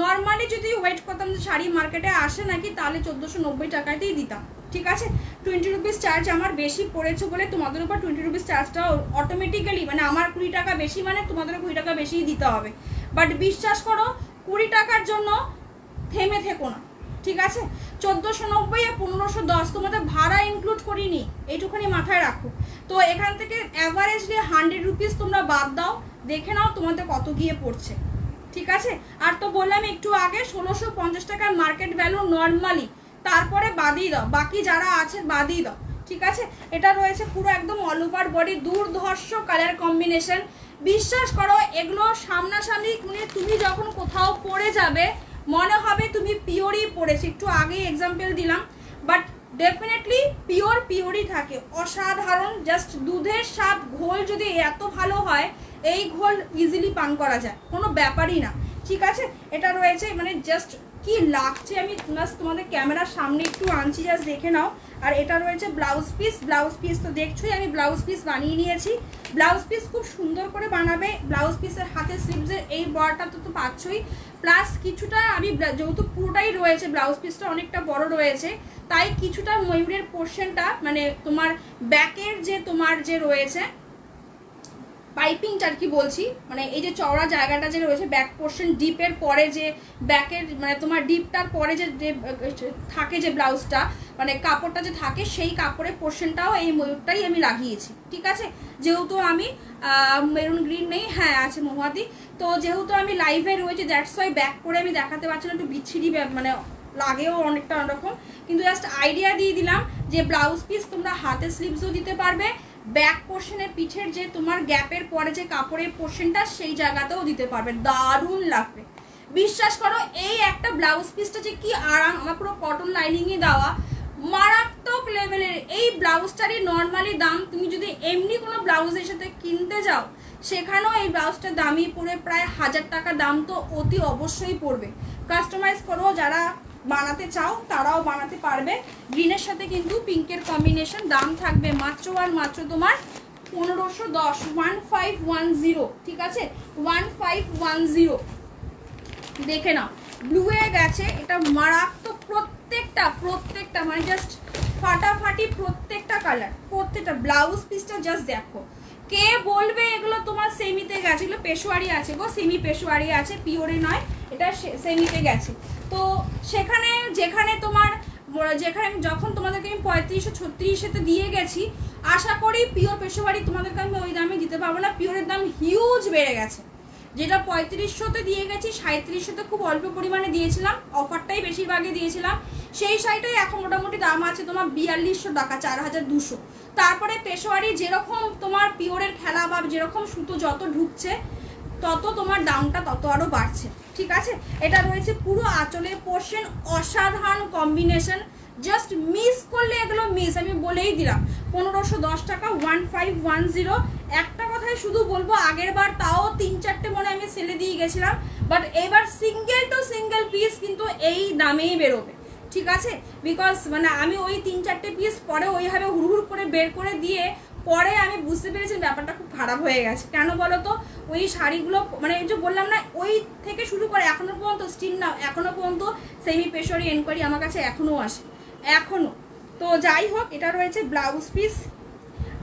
S1: নর্মালি যদি ওয়েট করতাম যে শাড়ি মার্কেটে আসে নাকি, তাহলে 1490 টাকাতেই দিতাম, ঠিক আছে? 20 রুপিস চার্জ আমার বেশি পড়েছে বলে তোমাদের উপর 20 রুপিস চার্জটা অটোমেটিক্যালি মানে আমার 20 টাকা বেশি মানে তোমাদেরও 20 টাকা বেশিই দিতে হবে। বাট বিশ্বাস করো 20 টাকার জন্য থেমে থেকো না, ঠিক আছে? 1490 আর 1510 তোমাদের ভাড়া ইনক্লুড করিনি, এইটুখানি মাথায় রাখো। তো এখান থেকে অ্যাভারেজলি 100 রুপিস তোমরা বাদ দাও, দেখে নাও তোমাদের কত গিয়ে পড়ছে, ঠিক আছে? আর তো বললাম একটু আগে 1650 টাকার মার্কেট ভ্যালু নর্মালি, তারপরে বাদই দাও, বাকি যারা আছে বাদই দাও, ঠিক আছে? এটা রয়েছে পুরো একদম অল ওভার বডি, দুর্ধর্ষ কালার কম্বিনেশন। বিশ্বাস করো এগুলো সামনাসামনি মানে তুমি যখন কোথাও পরে যাবে মনে হবে তুমি পিওরই পরেছি। একটু আগে এক্সাম্পল দিলাম, বাট ডেফিনেটলি পিওরই থাকে, অসাধারণ। জাস্ট দুধের স্বাদ, ঘোল যদি এত ভালো হয় এই ঘোল ইজিলি পান করা যায়, কোনো ব্যাপারই না, ঠিক আছে? এটা রয়েছে মানে জাস্ট কি লাগছে, আমি তোমাদের ক্যামেরার সামনে একটু আনছি, জাস্ট দেখে নাও। আর এটা রয়েছে ব্লাউজ পিস তো দেখছোই, আমি ব্লাউজ পিস বানিয়ে নিয়েছি। ব্লাউজ পিস খুব সুন্দর করে বানাবে, ব্লাউজ পিসের হাতে স্লিভসের এই বড়টা তো পাচ্ছই, প্লাস কিছুটা আমি যেহেতু পুরোটাই রয়েছে ব্লাউজ পিসটা অনেকটা বড় রয়েছে, তাই কিছুটা ময়ূরের পোর্শনটা মানে তোমার ব্যাকের যে তোমার যে রয়েছে পাইপিংটা আর কি বলছি, মানে এই যে চওড়া জায়গাটা যে রয়েছে ব্যাক পোর্শন ডিপের পরে যে ব্যাকের মানে তোমার ডিপটার পরে যে থাকে যে ব্লাউজটা মানে কাপড়টা যে থাকে সেই কাপড়ের পোর্শনটাও এই ময়ূরটাই আমি লাগিয়েছি, ঠিক আছে? যেহেতু আমি মেরুন গ্রিন নেই, হ্যাঁ আছে মহুয়াদি, তো যেহেতু আমি লাইভে রয়েছে দ্যাটস ওয়াই ব্যাক করে আমি দেখাতে পারছি না, একটু বিচ্ছিরি মানে লাগেও অনেকটা অন্যরকম, কিন্তু জাস্ট আইডিয়া দিয়ে দিলাম যে ব্লাউজ পিস তোমরা হাতে স্লিভসও দিতে পারবে, ব্যাক পোর্শনের পিঠের যে তোমার গ্যাপের পরে যে কাপড়ের পোর্শনটা সেই জায়গাতেও দিতে পারবে, দারুণ লাগবে। বিশ্বাস করো এই একটা ব্লাউজ পিসটা যে কি আরাম, আমার পুরো কটন লাইনিংয়ে দেওয়া, মারাত্মক লেভেলের। এই ব্লাউজটারই নর্মালি দাম তুমি যদি এমনি কোনো ব্লাউজের সাথে কিনতে যাও সেখানেও এই ব্লাউজটার দামই পড়ে প্রায় 1000 টাকা, দাম তো অতি অবশ্যই পড়বে। কাস্টমাইজ করো, যারা বানাতে চাও তারাও বানাতে পারবে। গ্রিনের সাথে কিন্তু পিঙ্কের কম্বিনেশন, দাম থাকবে মাত্র আর মাত্র তোমার 1510, 1510, ঠিক আছে? 1510 দেখে নাও। ব্লু এ গেছে, এটা মারাত্মক, প্রত্যেকটা মানে জাস্ট ফাটাফাটি, প্রত্যেকটা কালার, প্রত্যেকটা ব্লাউজ পিসটা জাস্ট দেখো। কে বলবে এগুলো তোমার সেমিতে গেছে, এগুলো পেশোয়ারি আছে গো, সেমি পেশোয়ারি আছে, পিওরে নয়, এটা সেমিতে গেছে। তো সেখানে যেখানে যখন তোমাদেরকে আমি 3536-তে দিয়ে গেছি, আশা করি পিওর পেশোয়ারি তোমাদেরকে আমি ওই দামে দিতে পারবো না, পিওরের দাম হিউজ বেড়ে গেছে। যেটা 3500-তে দিয়ে গেছি 3700-তে খুব অল্প পরিমাণে দিয়েছিলাম, অফারটাই বেশিরভাগই দিয়েছিলাম, সেই শাড়িটাই এখন মোটামুটি দাম আছে তোমার 4200 টাকা, 4200। তারপরে পেশোয়ারি যেরকম তোমার পিওরের খেলা বা যেরকম সুতো যত ঢুকছে তত তোমার দামটা তত আরও বাড়ছে, ঠিক আছে? এটা রয়েছে পুরো আঁচলের পোর্শন, অসাধারণ কম্বিনেশন, জাস্ট মিস করলে এগুলো মিস, আমি বলেই দিলাম। 1510 টাকা, 1510। একটা কথাই শুধু বলবো, আগের বার তাও 3-4টে মনে আমি সেলে দিয়ে গেছিলাম, বাট এবার সিঙ্গেল টু সিঙ্গেল পিস কিন্তু এই দামেই বেরোবে, ঠিক আছে? বিকজ মানে আমি ওই 3-4টে পিস পরে ওইভাবে হুড় করে বের করে দিয়ে পরে আমি বুঝতে পেরেছি ব্যাপারটা খুব খারাপ হয়ে গেছে। কেন বলো তো, ওই শাড়িগুলো মানে এই যে বললাম না, ওই থেকে শুরু করে এখনো পর্যন্ত স্টিল না, এখনো পর্যন্ত সেমি পেশোয়ারি এনকোয়ারি আমার কাছে এখনো আসে, এখনো। তো যাই হোক, এটা রয়েছে ব্লাউজ পিস,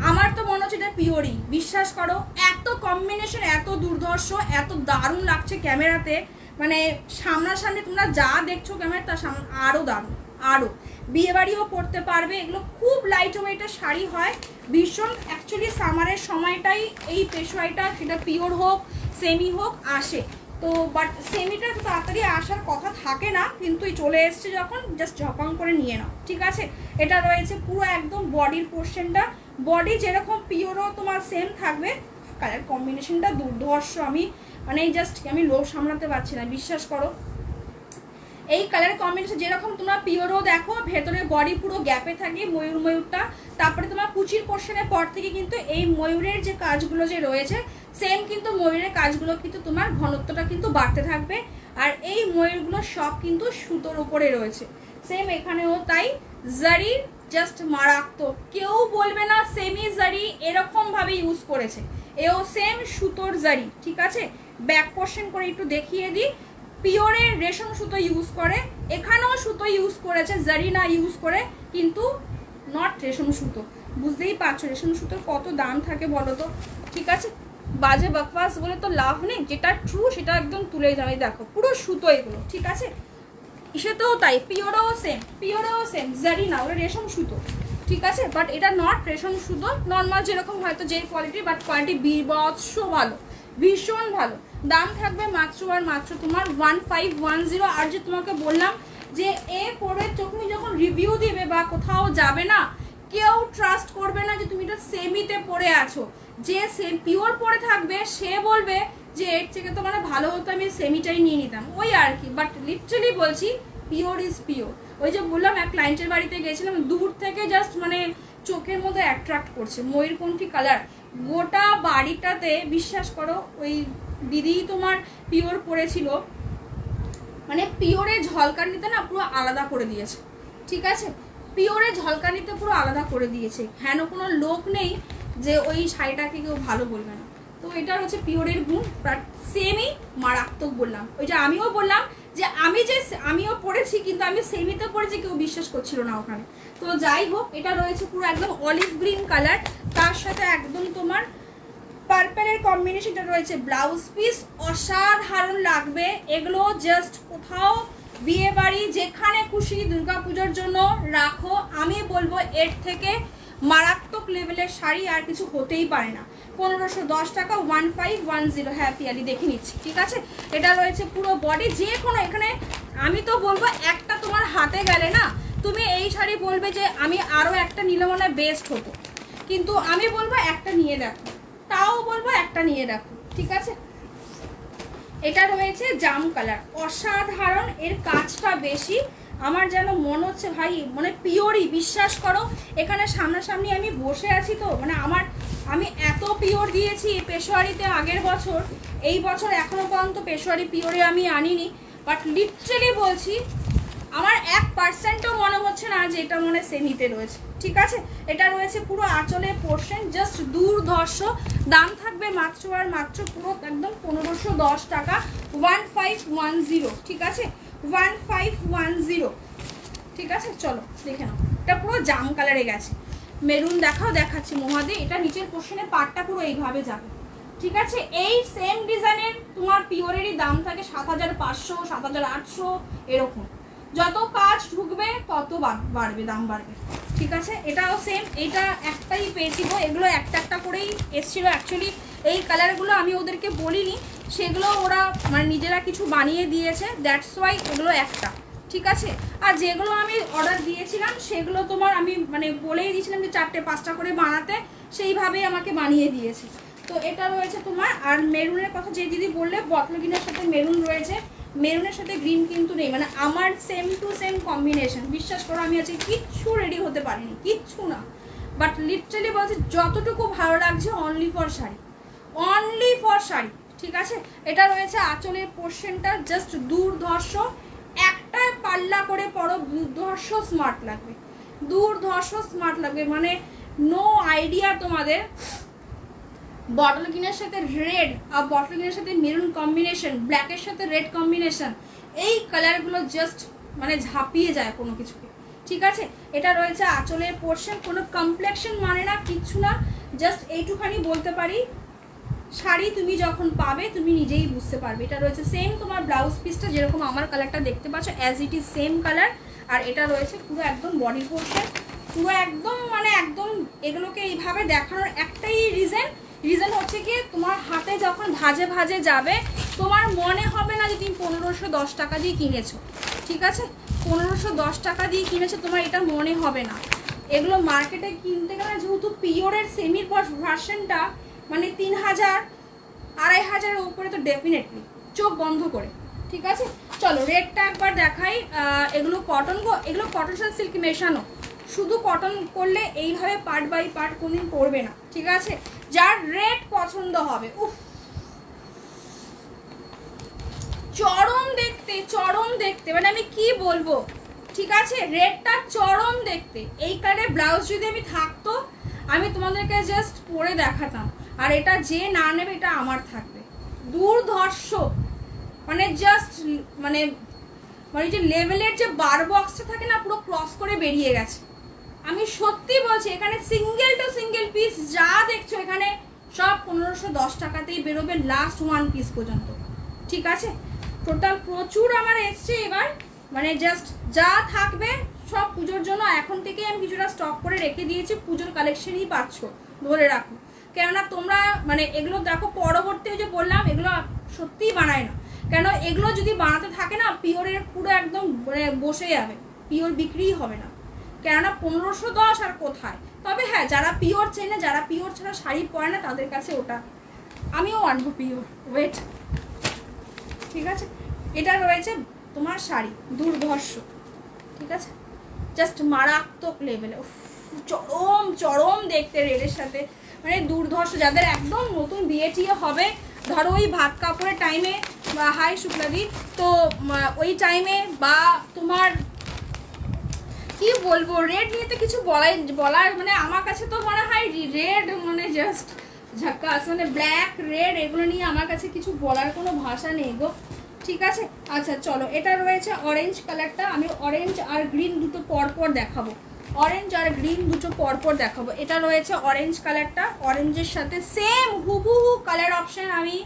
S1: আমার তো মনে হচ্ছে এটা পিওরই, বিশ্বাস করো। এত কম্বিনেশন, এত দুর্ধর্ষ, এত দারুণ লাগছে ক্যামেরাতে, মানে সামনাসামনি তোমরা যা দেখছো ক্যামেরা তার সামনে আরও দারুণ, আরও বিয়েবাড়িও পরতে পারবে। এগুলো খুব লাইট ওয়েটের শাড়ি হয়, ভীষণ অ্যাকচুয়ালি সামারের সময়টাই এই পেশোয়ারিটা, সেটা পিওর হোক সেমি হোক আসে। তো বাট সেমিটা তো তাড়াতাড়ি আসার কথা থাকে না, কিন্তু চলে এসছে যখন জাস্ট ঝপাং করে নিয়ে নাও, ঠিক আছে? এটা রয়েছে পুরো একদম বডির পোর্শনটা, বডি যেরকম পিওরও তোমার সেম থাকবে, কালার কম্বিনেশনটা দুর্ধর্ষ, আমি মানে জাস্ট আমি লোভ সামলাতে পারছি না, বিশ্বাস করো। এই কালার কম্বিনেশন যেরকম তোমরা পিওরও দেখো, ভেতরে বডি পুরো গ্যাপে থাকে ময়ূরটা, তারপরে তোমার কুচির পোর্শনের পর থেকে কিন্তু এই ময়ূরের যে কাজগুলো যে রয়েছে সেম কিন্তু ময়ূরের কাজগুলো কিন্তু তোমার ঘনত্বটা কিন্তু বাড়তে থাকবে। আর এই ময়ূরগুলো সব কিন্তু সুতোর উপরে রয়েছে, সেম এখানেও তাই। জারি জাস্ট মারাত্মক, কেউ বলবে না সেমি জারি এরকম ভাবে ইউজ করেছে, এও সেম সুতোর জারি, ঠিক আছে। ব্যাক পোর্শন করে একটু দেখিয়ে দিই, পিওরের রেশম সুতো ইউজ করে, এখানেও সুতো ইউজ করেছে, জারি না ইউজ করে, কিন্তু নট রেশম সুতো। বুঝতেই পারছো রেশম সুতোর কত দাম থাকে বলো তো, ঠিক আছে। বাজে বকবাস বলে তো লাভ নেই, যেটা ট্রু সেটা একদম তুলে যাবে। দেখো পুরো সুতো এগুলো, ঠিক আছে। সেটাও তাই, পিওরেও সেম জারি না, ওটা রেশম সুতো, ঠিক আছে। বাট এটা নট রেশম সুতো, নর্মাল যেরকম হয়তো যেই কোয়ালিটি, বাট কোয়ালিটি বিভৎস ভালো, ভীষণ ভালো। দাম থাকবে মাত্র আর মাত্র তোমার 1510। আর যে তোমাকে বললাম যে এ পরে তুমি যখন রিভিউ দিবে বা কোথাও যাবে না, কেউ ট্রাস্ট করবে না যে তুমি এটা সেমিতে পরে আছো। যে সেম পিওর পরে থাকবে সে বলবে যে এর থেকে তো মানে ভালো হতো আমি সেমিটাই নিয়ে নিতাম, ওই আর কি। বাট লিটারালি বলছি পিওর ইজ পিওর। ওই যে বললাম এক ক্লায়েন্টের বাড়িতে গেছিলাম, দূর থেকে জাস্ট মানে চোখের মধ্যে অ্যাট্রাক্ট করছে ময়ূরকণ্ঠী কালার, গোটা বাড়িটাতে বিশ্বাস করো। ওই দিদি তোমার পিওর পরেছিল, মানে পিওরে ঝলকানিতে না পুরো আলাদা করে দিয়েছে, ঠিক আছে। পিওরে ঝলকানিতে পুরো আলাদা করে দিয়েছে, হেন কোনো লোক নেই যে ওই শাড়িটাকে কেউ ভালো বলবে না। তো এটা হচ্ছে পিওরের গুণ, বাট সেমই মারাত্মক বললাম। ওই যে আমিও বললাম যে আমিও পড়েছি, কিন্তু আমি সেমিতে পড়েছি, কেউ বিশ্বাস করছিল না ওখানে। তো যাই হোক, এটা রয়েছে পুরো একদম অলিভ গ্রিন কালার, তার সাথে একদম তোমার পার্পেলের কম্বিনেশনটা রয়েছে। ব্লাউজ পিস অসাধারণ লাগবে এগুলো, জাস্ট কোথাও বিয়ে বাড়ি যেখানে খুশি দুর্গাপুজোর জন্য রাখো। আমি বলবো এর থেকে মারাত্মক লেভেলের শাড়ি আর কিছু হতেই পারে না। 1510 টাকা, 1510। হ্যাঁ পিয়ালি দেখে নিচ্ছি, ঠিক আছে। এটা রয়েছে পুরো বডি, যে কোনো এখানে আমি তো বলবো একটা তোমার হাতে গেলে না তুমি এই শাড়ি বলবে যে আমি আরও একটা নিলে মনে হয় বেস্ট হতো, কিন্তু আমি বলবো একটা নিয়ে দেখো, তাও বলবো একটা নিয়ে দেখো, ঠিক আছে। এটা রয়েছে জাম কালার, অসাধারণ, এর কাজটা বেশি। আমার যেন মনে হচ্ছে ভাই মানে পিওরই, বিশ্বাস করো। এখানে সামনাসামনি আমি বসে আছি তো মানে আমি এত পিওর দিয়েছি পেশোয়ারিতে আগের বছর, এই বছর এখনো পর্যন্ত পেশোয়ারি পিওরে আমি আনিনি। বাট লিটারালি বলছি আমার 1%ও মনে হচ্ছে না যে এটা মনে সেমিতে রয়েছে, ঠিক আছে। এটা রয়েছে পুরো আঁচলের পোর্শন, জাস্ট দুর্ধর্ষ। দাম থাকবে মাত্র আর মাত্র পুরো একদম 1510 টাকা, 1510, ঠিক আছে, 1510, ঠিক আছে। চলো দেখে নাও, এটা পুরো জাম কালারে গেছে। মেরুন দেখাচ্ছি মহাদে, এটা নিচের পোর্শনের পার্টটা পুরো এইভাবে যাবে, ঠিক আছে। এই সেম ডিজাইনের তোমার পিওরেরই দাম থাকে 7500, 7800 এরকম। যত কাজ ঢুকবে তত বাড়বে, দাম বাড়বে, ঠিক আছে। এটাও সেম, এটা একটাই পেয়েছিল, এগুলো একটা করেই এসেছিল। অ্যাকচুয়ালি এই কালারগুলো আমি ওদেরকে বলিনি, সেগুলো ওরা মানে নিজেরা কিছু বানিয়ে দিয়েছে, দ্যাটস ওয়াই এগুলো একটা, ঠিক আছে। আর যেগুলো আমি অর্ডার দিয়েছিলাম সেগুলো তোমার আমি মানে বলেই দিয়েছিলাম যে 4-5টা করে বানাতে, সেইভাবেই আমাকে বানিয়ে দিয়েছে। তো এটা রয়েছে তোমার। আর মেরুনের কথা যে দিদি বললে বটল গ্রিনের সাথে মেরুন রয়েছে, মেরুনের সাথে গ্রিন কিন্তু নেই, মানে আমার সেম টু সেম কম্বিনেশন। বিশ্বাস করো আমি আজকে কিচ্ছু রেডি হতে পারিনি, কিচ্ছু না। বাট লিটারালি বলছে যতটুকু ভালো লাগছে অনলি ফর শাড়ি, ঠিক আছে। এটা রয়েছে আঁচলের পোর্শনটা, জাস্ট দুর্ধর্ষ, একটা পাল্লা করে পরো, দুর্ধর্ষ স্মার্ট লাগবে, মানে নো আইডিয়া তোমাদের। বটল গ্রিনের সাথে রেড আর বটল গ্রিনের সাথে মেরুন কম্বিনেশন, ব্ল্যাকের সাথে রেড কম্বিনেশন, এই কালারগুলো জাস্ট মানে ঝাঁপিয়ে যায় কোনো কিছুকে, ঠিক আছে। এটা রয়েছে আঁচলের পোর্শন, কোনো কমপ্লেক্সন মানে না, কিচ্ছু না, জাস্ট এইটুখানি বলতে পারি শাড়ি তুমি যখন পাবে তুমি নিজেই বুঝতে পারবে। এটা রয়েছে সেম তোমার ব্লাউজ পিসটা যেরকম আমার কালারটা দেখতে পাচ্ছ as it is same colour. আর এটা রয়েছে পুরো একদম বডি পোর্শন, পুরো একদম মানে একদম। এগুলোকে এইভাবে দেখানোর একটাই রিজন হচ্ছে কি তোমার হাতে যখন ভাজে যাবে তোমার মনে হবে না যে তুমি 1510 টাকা দিয়ে কিনেছো, ঠিক আছে। 1510 টাকা দিয়ে কিনেছো তোমার এটা মনে হবে না। এগুলো মার্কেটে কিনতে গেলে যেহেতু পিওরের সেমির ভার্সনটা মানে 3000-2500 উপরে তো ডেফিনেটলি চোখ বন্ধ করে, ঠিক আছে। চলো রেডটা একবার দেখাই। এগুলো কটন সাথে সিল্ক মেশানো, শুধু কটন করলে এইভাবে পার্ট বাই পার্ট কোনদিন পরবে না, ঠিক আছে? যার রেড পছন্দ হবে, উফ চরম দেখতে মানে আমি কি বলবো, ঠিক আছে? রেডটা চরম দেখতে। এই কালারের ব্লাউজ যদি আমি থাকতো আমি তোমাদেরকে জাস্ট পরে দেখাতাম, আর এটা যে না নেবে এটা আমার থাকবে। দুর্ধর্ষ, মানে জাস্ট মানে মানে যে লেভেলের যে বার বক্সটা থাকে না, পুরো ক্রস করে বেরিয়ে গেছে। আমি সত্যি বলছি, এখানে সিঙ্গেল টু সিঙ্গেল পিস যা দেখছো এখানে সব 1510 টাকাতেই বেরোবে, লাস্ট 1 পিস পর্যন্ত, ঠিক আছে? টোটাল প্রচুর আমার এসছে এবার, মানে জাস্ট যা থাকবে সব পুজোর জন্য এখন থেকেই আমি কিছুটা স্টক করে রেখে দিয়েছি। পুজোর কালেকশনই পাচ্ছ, ধরে রাখো। কেননা তোমরা মানে এগুলো দেখো, পরবর্তী যে বললাম এগুলো সত্যিই বানায় না, কেন এগুলো যদি বানাতে থাকে না পিওরের পুরো একদম মানে বসে যাবে, পিওর বিক্রিই হবে না। কেননা 1510 আর কোথায়। তবে হ্যাঁ, যারা পিওর চেনে, যারা পিওর ছাড়া শাড়ি পরে না তাদের কাছে ওটা, আমিও আনবো পিওর। ওয়েট, ঠিক আছে? এটা রয়েছে তোমার শাড়ি, দুর্ধর্ষ, ঠিক আছে? জাস্ট মারাত্মক লেভেলে, চরম দেখতে রেডের সাথে, মানে দুর্ধর্ষ। যাদের একদম নতুন বিয়ে টিয়ে হবে, ধরো ওই ভাত কাপড়ের টাইমে, বা হাই শুক্লাদি, তো ওই টাইমে, বা তোমার কি বলবো, রেড নিয়ে তো কিছু বলার মানে আমার কাছে তো মনে হয় রেড মানে জাস্ট ঝাক্কাস, মানে ব্ল্যাক রেড এগুলো নিয়ে আমার কাছে কিছু বলার কোনো ভাষা নেই গো, ঠিক আছে? আচ্ছা চলো, এটা রয়েছে অরেঞ্জ কালারটা, আমি অরেঞ্জ আর গ্রিন দুটো পরপর দেখাবো, অরেঞ্জ আর গ্রিন দুটো পরপর দেখাবো। এটা রয়েছে অরেঞ্জ কালারটা, অরেঞ্জের সাথে সেম হুবহু কালার অপশন আমি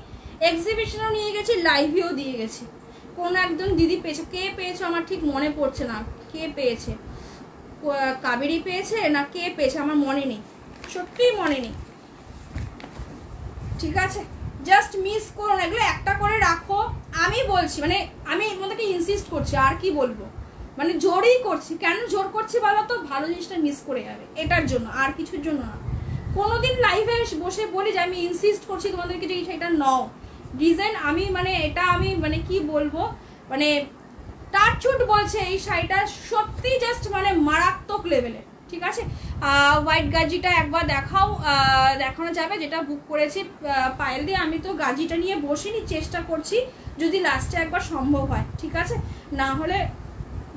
S1: এক্সিবিশনও নিয়ে গেছি, লাইভেও দিয়ে গেছি। কোন একজন দিদি পেয়েছে, কে পেয়েছে আমার ঠিক মনে পড়ছে না, কে পেয়েছে, কাবেরি পেয়েছে না কে পেয়েছে আমার মনে নেই, সত্যিই মনে নেই, ঠিক আছে? জাস্ট মিস করো না, এগুলো একটা করে রাখো। আমি বলছি মানে আমি তোমাদেরকে ইনসিস্ট করছি, আর কি বলবো, মানে জোরই করছি। কেন জোর করছি বলো তো? ভালো জিনিসটা মিস করে যাবে, এটার জন্য, আর কিছুর জন্য না। কোনোদিন লাইভে বসে বলি যে আমি ইনসিস্ট করছি তোমাদেরকে যে সেটা নাও, রিজন আমি মানে এটা আমি মানে কি বলবো, মানে টাচুট বলছে এই শাড়িটা সত্যি জাস্ট মানে মারাত্মক লেভেলে, ঠিক আছে? হোয়াইট গাজিটা একবার দেখাও, দেখানো যাবে যেটা বুক করেছি পায়েল দিয়ে। আমি তো গাজিটা নিয়ে বসিনি, চেষ্টা করছি যদি লাস্টে একবার সম্ভব হয়, ঠিক আছে? না হলে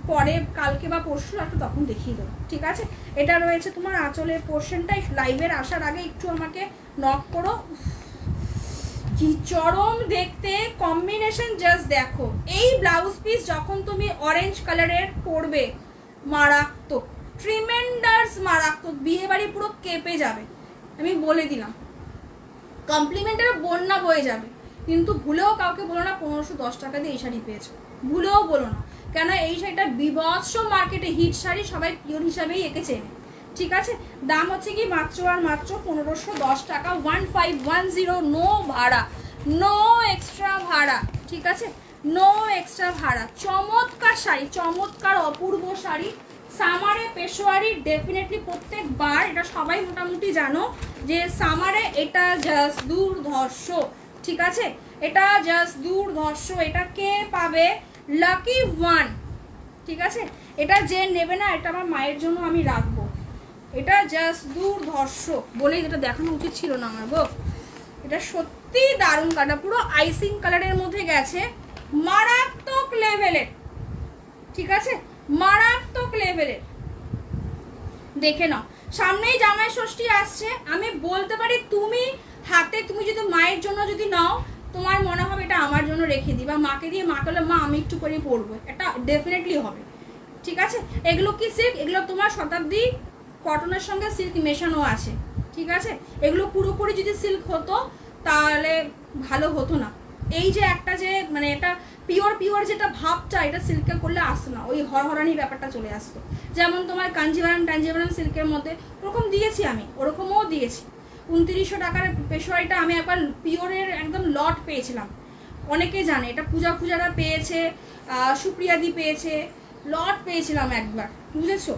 S1: পরে কালকে বা পরশু একটা তখন দেখিয়ে দেবো, ঠিক আছে? এটা রয়েছে তোমার আঁচলের পোর্শনটাই। লাইভের আসার আগে একটু আমাকে নক করো, কি চরম দেখতে কম্বিনেশন, জাস্ট দেখো। এই ব্লাউজ পিস যখন তুমি অরেঞ্জ কালারের পরবে, মারাত্মক, ট্রিমেন্ডাস মারাত্মক, বিয়ে বাড়ি পুরো কেঁপে যাবে, আমি বলে দিলাম। কমপ্লিমেন্টের বন্যা বয়ে যাবে। কিন্তু ভুলেও কাউকে বলো না 1510 টাকা দিয়ে এই শাড়ি পেয়েছো, ভুলেও বলো না। কেন এই শাড়িটা বিভৎস মার্কেটে হিট শাড়ি, সবাই পিওর হিসাবেই একে চেনে, ঠিক আছে? দাম হচ্ছে কি মাত্র আর মাত্র 1510 টাকা, 1510, নো ভাড়া, নো এক্সট্রা ভাড়া, ঠিক আছে? নো এক্সট্রা ভাড়া। চমৎকার শাড়ি, চমৎকার অপূর্ব শাড়ি, সামারে পেশোয়ারি ডেফিনেটলি প্রত্যেকবার, এটা সবাই মোটামুটি জানো যে সামারে এটা জাস্ট দুর্ধর্ষ, ঠিক আছে? এটা জাস্ট দুর্ধর্ষ। এটা কে পাবে? লাকি ওয়ান, ঠিক আছে? এটা যে নেবে না, এটা আমার মায়ের জন্য আমি রাখবো। এটা জাস্ট দুর্ধর্ষ বলেই এটা দেখানো উচিত ছিল না আমার গো। এটা সত্যি দারুণ কাটা, পুরো আইসিং কালারের মধ্যে গেছে, মারাত্মক লেভেলের, ঠিক আছে? মারাত্মক লেভেলের। দেখে নাও, সামনেই জামাই ষষ্ঠী আসছে, আমি বলতে পারি তুমি হাতে, তুমি যদি মায়ের জন্য যদি নাও, তোমার মনে হবে এটা আমার জন্য রেখে দিই, বা মাকে দিয়ে মা বলে মা আমি একটু করে পরবো, এটা ডেফিনেটলি হবে, ঠিক আছে? এগুলো কি সিল্ক, এগুলো তোমার শতাব্দী কটনের সঙ্গে সিল্ক মেশানো আছে, ঠিক আছে? এগুলো পুরোপুরি যদি সিল্ক হতো তাহলে ভালো হতো না। এই যে একটা যে মানে এটা পিওর যেটা ভাবটা, এটা সিল্কে করলে আসতো না, ওই হরহরানি ব্যাপারটা চলে আসতো। যেমন তোমার কাঞ্জিভারাম সিল্কের মধ্যে ওরকম দিয়েছি আমি, ওরকমও দিয়েছি। 2900 টাকার পেশোয়ারিটা আমি একবার পিওরের একদম লট পেয়েছিলাম, অনেকে জানে এটা, পূজারা পেয়েছে, সুপ্রিয়াদি পেয়েছে, লট পেয়েছিলাম একবার, বুঝেছো?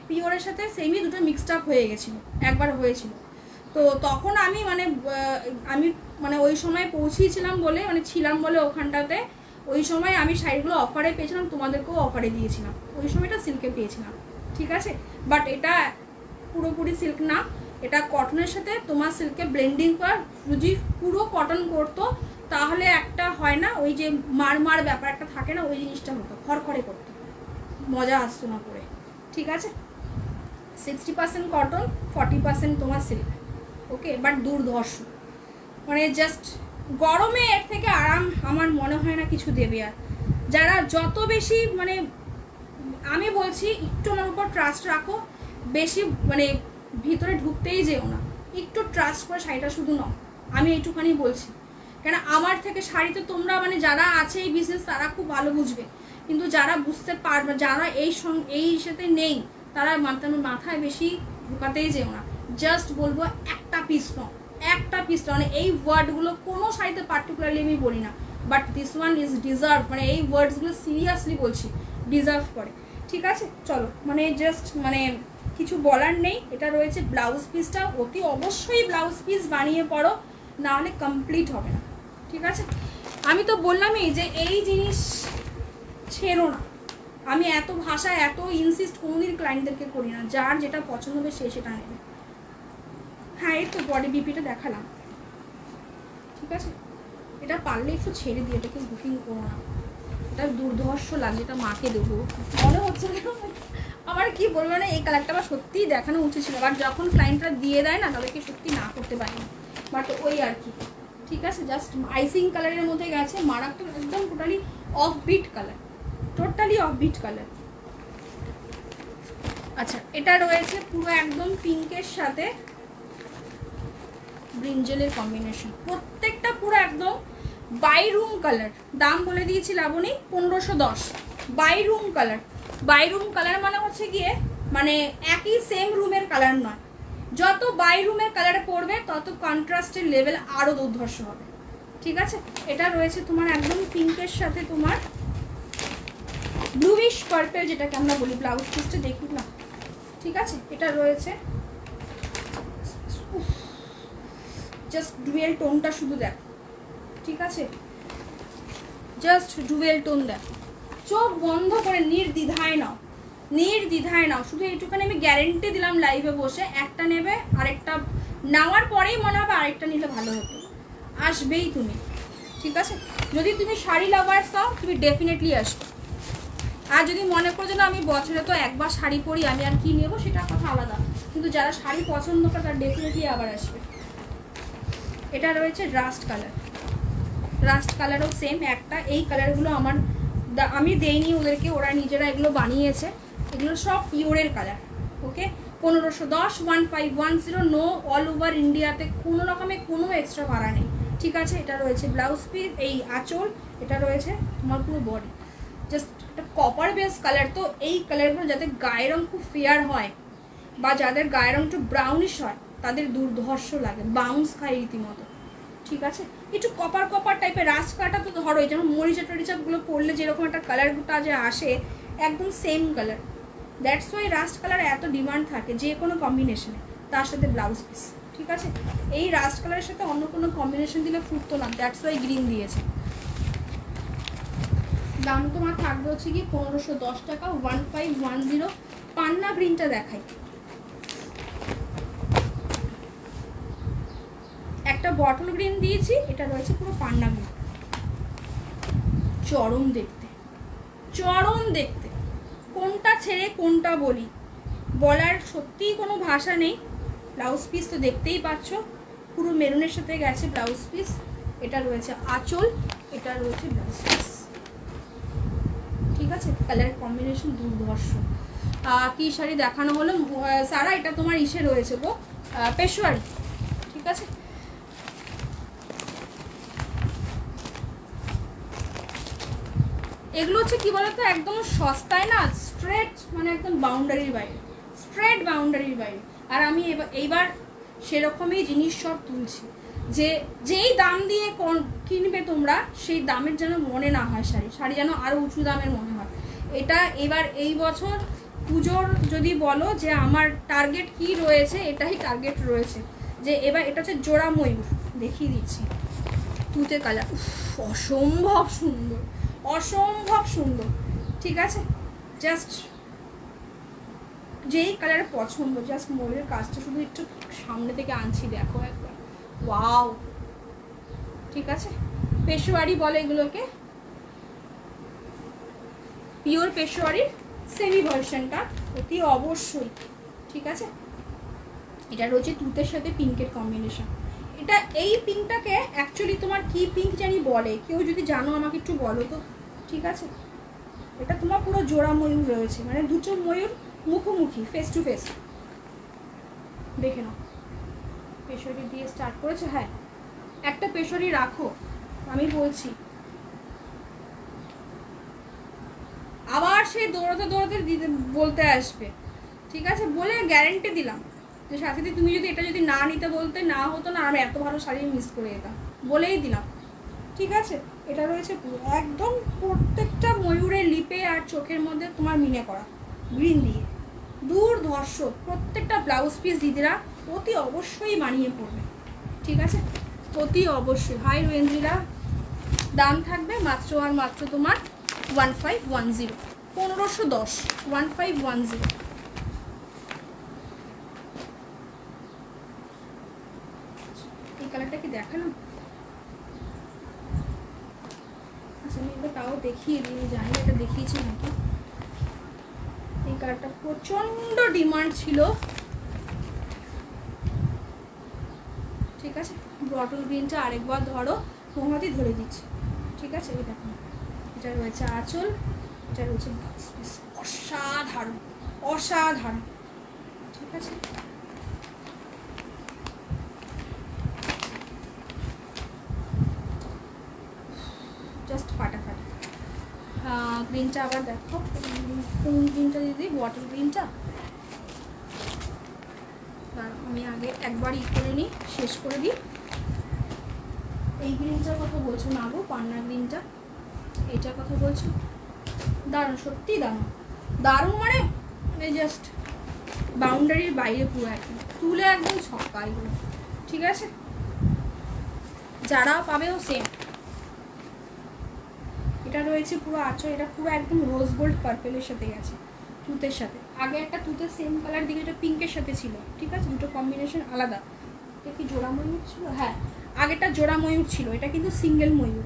S1: পিওরের সাথে সেমি দুটো মিক্সড আপ হয়ে গেছিলো, একবার হয়েছিল। তো তখন আমি মানে ওই সময় পৌঁছিয়েছিলাম বলে, মানে ছিলাম বলে ওখানটাতে, ওই সময় আমি শাড়িগুলো অফারে পেয়েছিলাম, তোমাদেরকেও অফারে দিয়েছিলাম, ওই সময়টা সিল্কে পেয়েছিলাম, ঠিক আছে। বাট এটা পুরোপুরি সিল্ক না, এটা কটনের সাথে তোমার সিল্কে ব্লেন্ডিং করা। যদি পুরো কটন করতো তাহলে একটা হয় না, ওই যে মার ব্যাপার একটা থাকে না, ওই জিনিসটা হতো, খড়খড়ে করতো, মজা আসতো না পরে, ঠিক আছে। 60% কটন, 40% তোমার সিল্ক, ওকে। বাট দুর্ধর্ষ, মানে জাস্ট গরমে এর থেকে আরাম আমার মনে হয় না কিছু দেবে। আর যারা যত বেশি মানে আমি বলছি একটু আমার উপর ট্রাস্ট রাখো, বেশি মানে ভিতরে ঢুকতেই যেও না, একটু ট্রাস্ট করে শাড়িটা শুধু নাও, আমি এইটুখানি বলছি। কেন আমার থেকে শাড়িতে তোমরা মানে যারা আছে এই বিজনেস তারা খুব ভালো বুঝবে, কিন্তু যারা বুঝতে পারবে, যারা এই সাথে নেই, তারা মাথায় বেশি ঢুকাতেই যেও না। জাস্ট বলবো একটা পিস নাও, একটা পিস নাও। মানে এই ওয়ার্ডগুলো কোনো শাড়িতে পার্টিকুলারলি আমি বলি না, but this one is deserve, মানে এই ওয়ার্ডসগুলো সিরিয়াসলি বলছি, ডিজার্ভ করে, ঠিক আছে। চলো মানে জাস্ট মানে কিছু বলার নেই। এটা রয়েছে ব্লাউজ পিসটা, অতি অবশ্যই ব্লাউজ পিস বানিয়ে পড়ো, না হলে কমপ্লিট হবে না, ঠিক আছে। আমি তো বললামই যে এই জিনিস ছেড়ো না, আমি এত ভাষা এত ইনসিস্ট কোনোদিন ক্লায়েন্টদেরকে করি না, যার যেটা পছন্দ হবে সে সেটা নেবে। হ্যাঁ এই তো বডি বিপিটা দেখালাম, ঠিক আছে। এটা পারলে একটু ছেড়ে দিয়ে এটাকে বুকিং করো না, এটা দুর্ধর্ষ লাগছে, এটা মাকে দেবো মনে হচ্ছে না আমার, কি বলবো না, এই কালারটা আমার সত্যিই দেখানো উচিত ছিল, বাট যখন ক্লায়েন্টরা দিয়ে দেয় না তাদেরকে সত্যি না করতে পারি না, বাট ওই আর কি, ঠিক আছে। জাস্ট আইসিং কালারের মধ্যে গেছে, মারাত্মক একদম totally off beat colour, totally off beat colour. আচ্ছা এটা রয়েছে পুরো একদম পিঙ্কের সাথে ব্রিঞ্জেলের কম্বিনেশন, প্রত্যেকটা পুরো একদম বাই রুম কালার। দাম বলে দিয়েছি Labani 1510, by room colour. By room colour মানে হচ্ছে গিয়ে মানে একই সেম রুমের কালার নয়, যত বাই রুমের কালারে পড়বে তত কন্ট্রাস্টের লেভেল আরও দুর্ধর্ষ হবে, ঠিক আছে। এটা রয়েছে তোমার একদম পিঙ্কের সাথে তোমার ব্লুইশ পার্পল, যেটাকে আমরা বলি, ব্লাউজ পিসটা দেখি না, ঠিক আছে। এটা রয়েছে জাস্ট ডুয়েল টোনটা শুধু দেখ, ঠিক আছে, জাস্ট ডুয়েল টোন দেখ, চোখ বন্ধ করে নির্দ্বিধায় নাও, নির্দ্বিধায় নাও। শুধু এইটুখানি আমি গ্যারেন্টি দিলাম লাইভে বসে, একটা নেবে, আরেকটা নেওয়ার পরেই মনে হবে আরেকটা নিলে ভালো হতো, আসবেই তুমি, ঠিক আছে। যদি তুমি শাড়ি লাভার্স দাও তুমি ডেফিনেটলি আসবে, আর যদি মনে করছো না আমি বছরে তো একবার শাড়ি পরি আমি আর কি নেবো, সেটা কথা আলাদা, কিন্তু যারা শাড়ি পছন্দ করে তারা ডেফিনেটলি আবার আসবে। এটা রয়েছে রাস্ট কালার, রাস্ট কালারও সেম একটা, এই কালারগুলো আমি দেইনি ওদেরকে, ওরা নিজেরা এগুলো বানিয়েছে, এগুলো সব পিওরের কালার, ওকে। 1510, 1510, নো, অল ওভার ইন্ডিয়াতে কোনো রকমের কোনো এক্সট্রা ভাড়া নেই, ঠিক আছে। এটা রয়েছে ব্লাউজ পিস, এই আঁচল, এটা রয়েছে তোমার পুরো বডি, জাস্ট একটা কপার বেস কালার। তো এই কালারগুলো যাদের গায়ের রং খুব ফেয়ার হয় বা যাদের গায়ের রং একটু ব্রাউনিশ হয় তাদের দুর্ধর্ষ লাগে, বাউন্স খায় রীতিমতো, ঠিক আছে। একটু কপার কপার টাইপের রাস্ট কালারটা তো ধরোই, যেমন মরিচা টরিচাগুলো পরলে যেরকম একটা কালারটা যে আসে একদম same colour, that's why rushed colour এত ডিমান্ড থাকে যে কোনো কম্বিনেশনে, তার সাথে ব্লাউজ পিস, ঠিক আছে। এই রাস্ট কালারের সাথে অন্য কোনো কম্বিনেশন দিলে ফুটতো না, দ্যাটস ওয়াই গ্রিন দিয়েছে। দাম তোমার থাকবে হচ্ছে কি 1510 টাকা, 1510। পান্না গ্রিনটা দেখাই, একটা বটল গ্রিন দিয়েছি, এটা রয়েছে পুরো পান্না গ্রিন, চরম দেখতে, চরম দেখতে, কোনটা ছেড়ে কোনটা বলি বলার সত্যিই কোনো ভাষা নেই। ব্লাউজ পিস তো দেখতেই পাচ্ছ, পুরো মেরুনের সাথে গেছে ব্লাউজ পিস, এটা রয়েছে আঁচল, এটা রয়েছে ব্লাউজ পিস, ঠিক আছে। কালার কম্বিনেশন দুর্ধর্ষ। কি শাড়ি দেখানো হলো সারা, এটা তোমার ইসে রয়েছে গো, পেশোয়ারি, ঠিক আছে। এগুলো হচ্ছে কি বলতো একদম সস্তায় না, স্ট্রেট মানে একদম বাউন্ডারির বাইরে, স্ট্রেট বাউন্ডারির বাইরে। আর আমি এইবার সেরকমই জিনিস সব তুলছি, যে যেই দাম দিয়ে কিনবে তোমরা সেই দামের যেন মনে না হয়, শাড়ি যেন আরও উঁচু দামের মনে হয়। এটা এবার এই বছর পুজোর যদি বলো যে আমার টার্গেট কি রয়েছে, এটাই টার্গেট রয়েছে, যে এবার এটা হচ্ছে জোড়া ময়ূর, দেখিয়ে দিচ্ছি, তুতে কালার, অসম্ভব সুন্দর, অসম্ভব সুন্দর, ঠিক আছে। জাস্ট যেই কালার পছন্দ, জাস্ট ময়ূরের কাজটা শুধু একটু সামনে থেকে আনছি, দেখো একবার, ওয়াও, ঠিক আছে। পেশোয়ারি বলে এগুলোকে, পিওর পেশোয়ারির সেমি ভার্সনটা অতি অবশ্যই, ঠিক আছে। এটা রয়েছে তুতের সাথে পিঙ্কের কম্বিনেশন। এটা এই পিঙ্কটাকে অ্যাকচুয়ালি তোমার কি পিঙ্ক জানি বলে, কেউ যদি জানো আমাকে একটু বলো তো, ঠিক আছে। এটা তোমার পুরো জোড়া ময়ূর রয়েছে, মানে দুটো ময়ূর মুখোমুখি, ফেস টু ফেস। দেখে নাও, পেশরি দিয়ে স্টার্ট করেছে। হ্যাঁ, একটা পেশরি রাখো, আমি বলছি। আবার সেই দৌড়াতে দৌড়াতে দিতে বলতে আসবে, ঠিক আছে, বলে গ্যারেন্টি দিলাম যে সাথে তুমি যদি এটা যদি না নিতে বলতে, না হতো না, আমি এত ভালো শাড়ি মিস করে যেতাম, বলেই দিলাম, ঠিক আছে। এটা রয়েছে পুরো একদম প্রত্যেকটা ময়ূরের লিপে আর চোখের মধ্যে তোমার মিনে করা গ্রিন দিয়ে, দুর্ধর্ষ। প্রত্যেকটা ব্লাউজ পিস দিদিরা অতি অবশ্যই বানিয়ে পড়বে, ঠিক আছে, অতি অবশ্যই। হাই রেঞ্জিরা, দাম থাকবে মাত্র আর মাত্র তোমার 1510, 1510, 1510। এই কালারটা কি দেখানো? আচ্ছা, আমি একবার তাও দেখিয়ে দিই, জানি এটা দেখিয়েছি নাকি। এই কালারটা প্রচন্ড ডিমান্ড ছিল, ঠিক আছে। বটল গ্রিনটা আরেকবার ধরো, মোমবাতি ধরে দিচ্ছি, ঠিক আছে। এই দেখো, এটা রয়েছে আঁচল, এটা রয়েছে ব্লাউজ পিস, অসাধারণ অসাধারণ, ঠিক আছে। জাস্ট ফাটাফাটি। গ্রিনটা আবার দেখো, কোন গ্রিনটা দিদি? বটল গ্রিনটা। আমি আগে একবার করে নিই, শেষ করে দিই। এই গ্রিনটার কথা বলছো না গো, পান্না গ্রিনটা, এইটার কথা বলছো? দারুণ, সত্যি দারুণ, দারুণ, মানে জাস্ট বাউন্ডারির বাইরে পুরো একদম তুলে একদম ছক্কা এগুলো, ঠিক আছে। যারা পাবেও সেম। এটা রয়েছে পুরো আঁচল, এটা পুরো একদম রোজ গোল্ড পার্পেলের সাথে গেছে, তুতের সাথে। আগে একটা তুতের সেম কালার দিকে, এটা পিঙ্কের সাথে ছিল, ঠিক আছে, দুটো কম্বিনেশন আলাদা। এটা কি জোড়া ময়ূর ছিল? হ্যাঁ, আগেটা জোড়া ময়ূর ছিল, এটা কিন্তু সিঙ্গেল ময়ূর।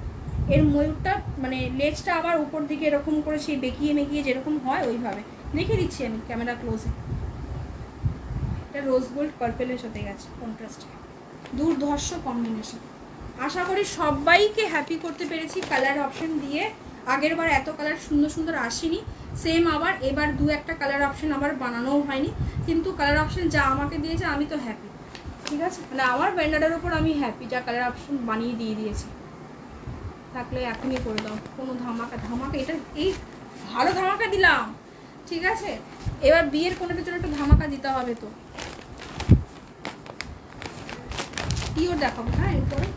S1: এর ময়ূরটা মানে লেজটা আবার উপর দিকে এরকম করে সেই বেঁকিয়ে মেকিয়ে যেরকম হয় ওইভাবে দেখিয়ে দিচ্ছি আমি ক্যামেরা ক্লোজে। এটা রোজ গোল্ড পার্পেলের সাথে গেছে কন্ট্রাস্টে, দুর্ধর্ষ কম্বিনেশন। আশা করি সবাইকে হ্যাপি করতে পেরেছি কালার অপশন দিয়ে। আগের বার এত কালার সুন্দর সুন্দর আসেনি, সেম আবার এবার দু একটা কালার অপশন আবার বানানোও হয়নি, কিন্তু কালার অপশন যা আমাকে দিয়েছে আমি তো হ্যাপি, ঠিক আছে। মানে আমার ব্যান্ডারের ওপর আমি হ্যাপি, যা কালার অপশন বানিয়ে দিয়ে দিয়েছি। থাকলে এখনই করে দাও, কোনো ধামাকা ধামাকা, এটা এই ভালো ধামাকা দিলাম, ঠিক আছে। এবার বিয়ের কোনোটার জন্য একটু ধামাকা দিতে হবে তো। পিওর দেখাবো, হ্যাঁ, এরপরে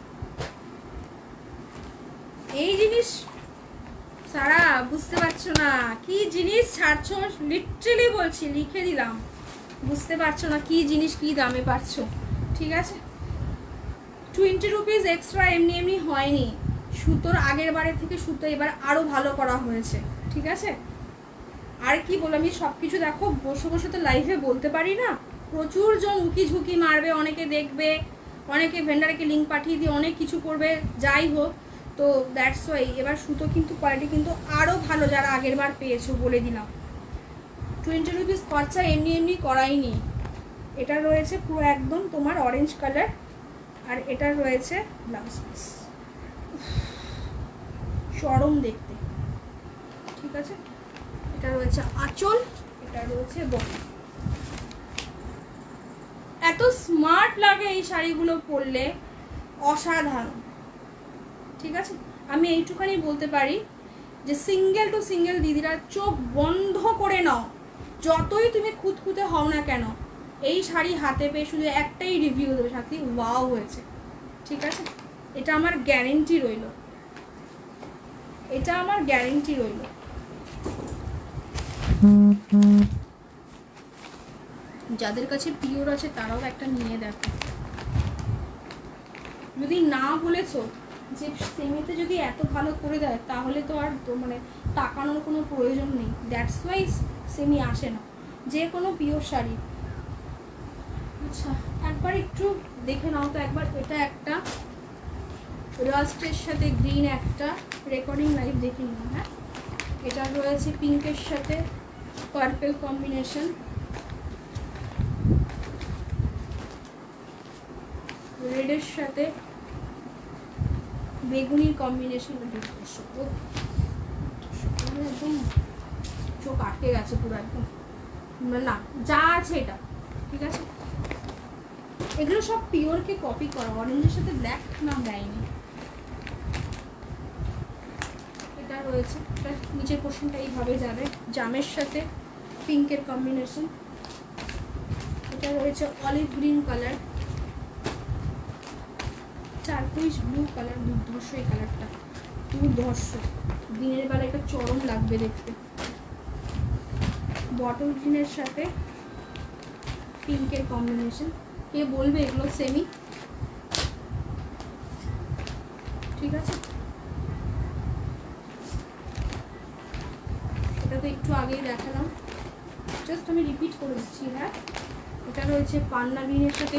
S1: এই জিনিস সারা বুঝতে পারছো না কি জিনিস ছাড়ছো, লিটারালি বলছি, লিখে দিলাম, বুঝতে পারছো না কি জিনিস কি দামে পাচ্ছ, ঠিক আছে। 20 রুপিস এক্সট্রা এমনি এমনি হয়নি, সুতোর আগের বারের থেকে সুতো এবার আরও ভালো করা হয়েছে, ঠিক আছে। আর কি বলবো, আমি সব কিছু দেখো বসে বসে তো লাইভে বলতে পারি না, প্রচুর জন উকি ঝুঁকি মারবে, অনেকে দেখবে, অনেকে ভেন্ডারকে লিঙ্ক পাঠিয়ে দিয়ে অনেক কিছু করবে, যাই হোক। তো দ্যাটস ওয়াই এবার সুতো কিন্তু কোয়ালিটি কিন্তু আরও ভালো, যারা আগের বার পেয়েছো বলে দিলাম। 20 রুপিস খরচা এমনি এমনি করাইনি। এটা রয়েছে পুরো একদম তোমার অরেঞ্জ কালার, আর এটা রয়েছে ব্লাউজ পিস, চরম দেখতে, ঠিক আছে। এটা রয়েছে আঁচল, এটা রয়েছে বডি। এত স্মার্ট লাগে এই শাড়িগুলো পরলে, অসাধারণ, ঠিক আছে। আমি এইটুখানি বলতে পারি যে সিঙ্গেল টু সিঙ্গেল দিদিরা চোখ বন্ধ করে নাও, যতই তুমি খুঁতখুঁতে হও না কেন, এই শাড়ি হাতে পেয়ে শুধু একটাই রিভিউ দেবে, সাথে ওয়াও হয়েছে, ঠিক আছে। এটা আমার গ্যারেন্টি রইল, এটা আমার গ্যারেন্টি রইল। যাদের কাছে পিওর আছে তারাও একটা নিয়ে দেখো, যদি না বলেছো যে সেমিতে যদি এত ভালো করে দেয় তাহলে তো আর তো মানে টাকানোর কোনো প্রয়োজন নেই, দ্যাটস ওয়াই সেমি আসে না যে কোনো পিওর শাড়ি। আচ্ছা একবার একটু দেখে নাও তো একবার, এটা একটা রাস্টের সাথে গ্রিন একটা রেকর্ডিং লাইভ দেখে নিও। হ্যাঁ, এটা রয়েছে পিঙ্কের সাথে পার্পল কম্বিনেশন, রেডের সাথে বেগুনির কম্বিনেশন। একদম চোখ আটকে গেছে পুরো একদম, না যা আছে এটা ঠিক আছে। এগুলো সব পিওরকে কপি করা, অরেঞ্জের সাথে ব্ল্যাক নাম দেয়নি। এটা রয়েছে, এটা নিচের পোর্শনটা এইভাবে যাবে, জামের সাথে পিঙ্কের কম্বিনেশন। এটা রয়েছে olive green colour, turquoise blue colour, দুর্ধর্ষ এই কালারটা, দুর্ধর্ষ, দিনের বেলা এটা চরম লাগবে দেখতে। বটল গ্রিনের সাথে পিঙ্কের কম্বিনেশন। কে বলবে এগুলো সেমি, ঠিক আছে। এটা তো একটু আগেই দেখালাম, জাস্ট আমি রিপিট করে দিচ্ছি। হ্যাঁ, এটা রয়েছে পান্না গ্রিনের সাথে,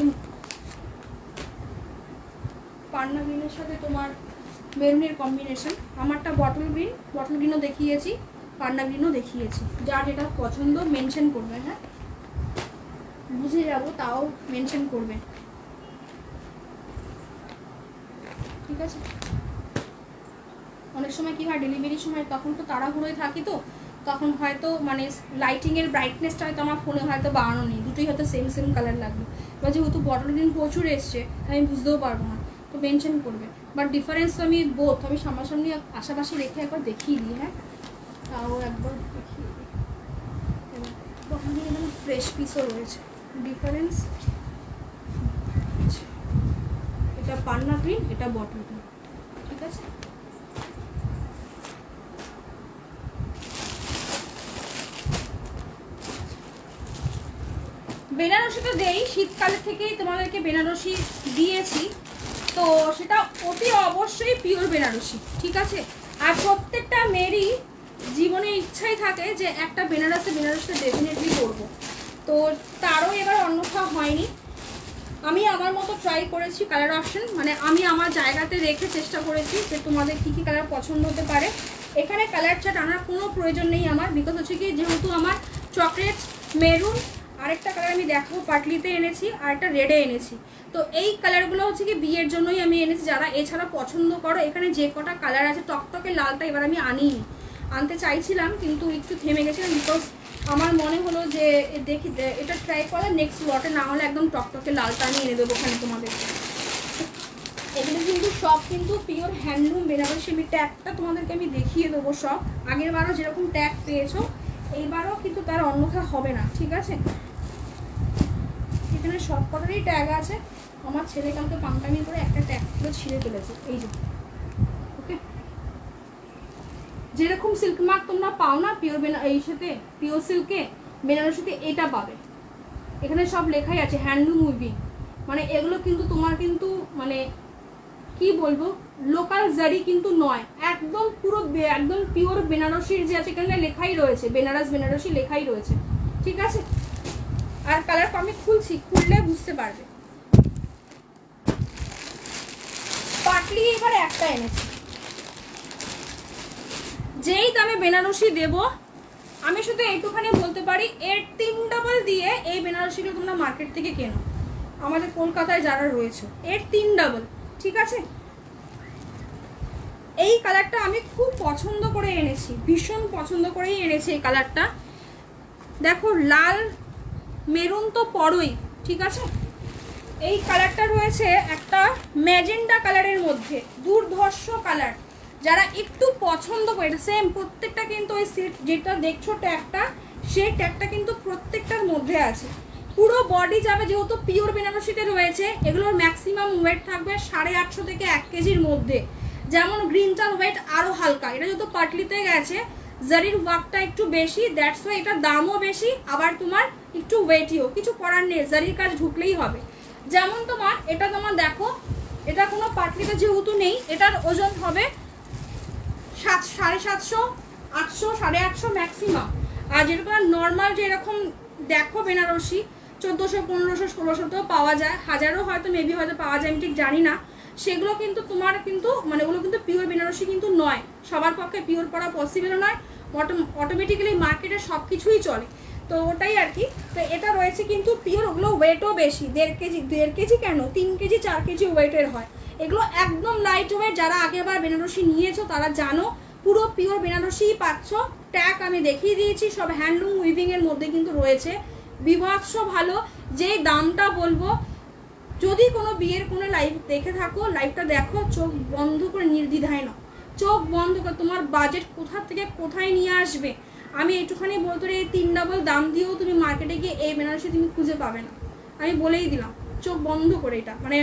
S1: পান্না গ্রিনের সাথে তোমার মেরুনের কম্বিনেশন। আমারটা বটল গ্রিন, বটল গ্রিনও দেখিয়েছি, পান্না গ্রিনও দেখিয়েছি। যার যেটা পছন্দ মেনশন করবে, হ্যাঁ বুঝে যাব তাও মেনশন করবে, ঠিক আছে। অনেক সময় কি হয় ডেলিভারির সময় তখন তো তাড়াহুড়োয় থাকি, তো তখন হয়তো মানে লাইটিংয়ের ব্রাইটনেসটা হয়তো আমার ফোনে হয়তো বাড়ানো নেই, দুটোই হয়তো সেম সেম কালার লাগবে। এবার যেহেতু বটল গ্রিন প্রচুর এসছে আমি বুঝতেও পারবো না, তো মেনশন করবে। বাট ডিফারেন্স তো আমি বোথ আমি সামনাসামনি আশাপাশি রেখে একবার দেখিয়ে দিই। হ্যাঁ, তাও একবার দেখিয়ে দিই। বটল গ্রিন এখানে ফ্রেশ পিসও রয়েছে, ডিফারেন্স। এটা পান্না গ্রিন, এটা বটল গ্রিন, ঠিক আছে। বেনারসি তো দেই, শীতকালে থেকেই তোমাদেরকে বেনারসি দিয়েছি, তো সেটা অতি অবশ্যই পিওর বেনারসি, ঠিক আছে। আর প্রত্যেকটা মেয়েরই জীবনে ইচ্ছাই থাকে যে একটা বেনারসিটা ডেফিনেটলি করবো, তো তারও এবার অন্যথা হয়নি। আমি আমার মতো ট্রাই করেছি কালার অপশন, মানে আমি আমার জায়গাতে রেখে চেষ্টা করেছি যে তোমাদের কী কী কালার পছন্দ হতে পারে। এখানে কালার চার্ট আনার কোনো প্রয়োজন নেই আমার, বিকজ হচ্ছে কি যেহেতু আমার চকলেট, মেরুন, আরেকটা কালার আমি দেখাবো পাটলিতে এনেছি, আর একটা রেডে এনেছি। তো এই কালারগুলো হচ্ছে কি বিয়ের জন্যই আমি এনেছি। যারা এছাড়া পছন্দ করো, এখানে যে কটা কালার আছে, টকটকে লালটা এবার আমি আনতে চাইছিলাম কিন্তু একটু থেমে গেছিলাম, বিকজ আমার মনে হলো যে দেখি এটা ট্রাই করে নেক্সট লটে না হলে একদম টকটকে লালটা আমি এনে দেবো ওখানে তোমাদেরকে। এগুলো কিন্তু সব কিন্তু পিওর হ্যান্ডলুম বেনারসি। আমি ট্যাগটা তোমাদেরকে আমি দেখিয়ে দেবো সব, আগের বারও যেরকম ট্যাগ পেয়েছো এইবারও কিন্তু তার অন্যথা হবে না, ঠিক আছে। এখানে সব কটারই ট্যাগ আছে। আমার ছেলে কালকে পাংটামি করে একটা ট্যাগ পুরো ছিঁড়ে ফেলেছে, এই যে ওকে। যেরকম সিল্ক মার্ক তোমরা পাও না পিওর এই সাথে পিওর সিল্কে বেনারসিতে, এটা পাবে। এখানে সব লেখাই আছে হ্যান্ডলুম উইভিং, মানে এগুলো কিন্তু তোমার কিন্তু মানে কি বলবো লোকাল জারি কিন্তু নয়, একদম পুরো একদম পিওর বেনারসির যে আছে এখানে লেখাই রয়েছে, বেনারসি লেখাই রয়েছে, ঠিক আছে। আর কালার আমি খুলছি, খুললে বুঝতে পারবে। পাটলি এবার একটা এনেছি, যেই দামে বেনারসি দেব আমি শুধু এইটুখানি বলতে পারি, এর 3 ডাবল দিয়ে এই বেনারসিগুলো তোমরা মার্কেট থেকে কেনো, আমাদের কলকাতায় যারা রয়েছে, এর 3 ডাবল, ঠিক আছে। এই কালারটা আমি খুব পছন্দ করে এনেছি, ভীষণ পছন্দ করেই এনেছি এই কালারটা। দেখো লাল মেরুন তো পরই, ঠিক আছে। এই কালারটা রয়েছে একটা ম্যাজেন্ডা কালারের মধ্যে, দুর্ধর্ষ কালার। যারা একটু পছন্দ করে, সেম প্রত্যেকটা কিন্তু ওই সেট যেটা দেখছো ট্যাগটা, সেই ট্যাগটা কিন্তু প্রত্যেকটার মধ্যে আছে। পুরো বডি যাবে, যেহেতু পিওর বেনারসিতে রয়েছে, এগুলোর ম্যাক্সিমাম ওয়েট থাকবে 850 থেকে 1 কেজির মধ্যে। যেমন গ্রিনটার ওয়েট আরও হালকা, এটা যেহেতু পাটলিতে গেছে, জারির ওয়ার্কটা একটু বেশি, দ্যাটস ওয়াই এটার দামও বেশি, আবার তোমার একটু ওয়েটিও, কিছু করার নেই, জারির কাজ ঢুকলেই হবে। যেমন তোমার এটা তোমার দেখো, এটা কোনো পাটলিতে যেহেতু নেই, এটার ওজন হবে 750, 800, 850 ম্যাক্সিমাম। আর যেরকম নর্মাল যেরকম দেখো বেনারসি 1400, 1500, 1600তেও পাওয়া যায়, হাজারও হয়তো মেবি হয়তো পাওয়া যায়, আমি ঠিক জানি না। সেগুলো কিন্তু তোমার কিন্তু মানে ওগুলো কিন্তু পিওর বেনারসি কিন্তু নয়, সবার পক্ষে পিওর পরা পসিবল নয়। অটোমেটিক্যালি মার্কেটে সব কিছুই চলে, তো ওটাই আর কি। তো এটা রয়েছে কিন্তু পিওর, ওগুলো ওয়েটও বেশি, 1.5 কেজি কেন 3 কেজি 4 কেজি ওয়েটের হয়। এগুলো একদম লাইট ওয়েট, যারা আগেবার বেনারসি নিয়েছো তারা জানো পুরো পিওর বেনারসিই পাচ্ছ। ট্যাগ আমি দেখিয়ে দিয়েছি, সব হ্যান্ডলুম উইভিংয়ের মধ্যে কিন্তু রয়েছে, বিভৎস ভালো। যেই দামটা বলবো, যদি কোনো বিয়ের কোনো লাইভ দেখে থাকো, লাইভটা দেখো, চোখ বন্ধ করে নির্দ্বিধায় নাও, চোখ বন্ধ করে, তোমার বাজেট কোথা থেকে কোথায় নিয়ে আসবে। আমি একটুখানি বলতে এই 3 ডাবল দাম দিয়েও তুমি মার্কেটে গিয়ে এই বেনারসি তুমি খুঁজে পাবে না, আমি বলেই দিলাম, চোখ বন্ধ করে। এটা মানে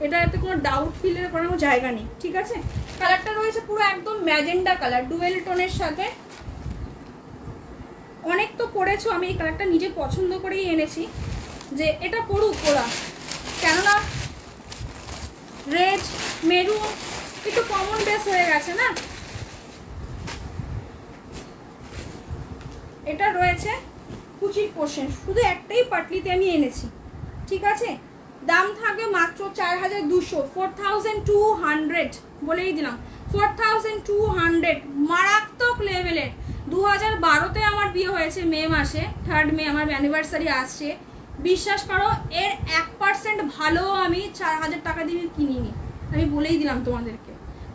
S1: এটাতে কোনো ডাউট ফিলের কোনো জায়গা নেই, ঠিক আছে। কালারটা রয়েছে পুরো একদম ম্যাজেন্ডা কালার, ডুয়েল টোনের সাথে। অনেক তো পরেছো, আমি এই কালারটা নিজে পছন্দ করেই এনেছি যে এটা পড়ুক ওরা, কেননা রেড মেরুন একটু কমন বেস হয়ে গেছে না। এটা রয়েছে কুচির পোর্শন, শুধু একটাই পাটলিতে আমি এনেছি, ঠিক আছে। দাম থাকবে মাত্র 4200, 4200 বলেই দিলাম, 4200, মারাত্মক লেভেলের। 2012-তে আমার বিয়ে হয়েছে, মে মাসে, 3rd মে আমার অ্যানিভার্সারি আসছে। বিশ্বাস করো এর 1% ভালো আমি 4000 টাকা দিয়ে কিনিনি, আমি বলেই দিলাম তোমাদেরকে।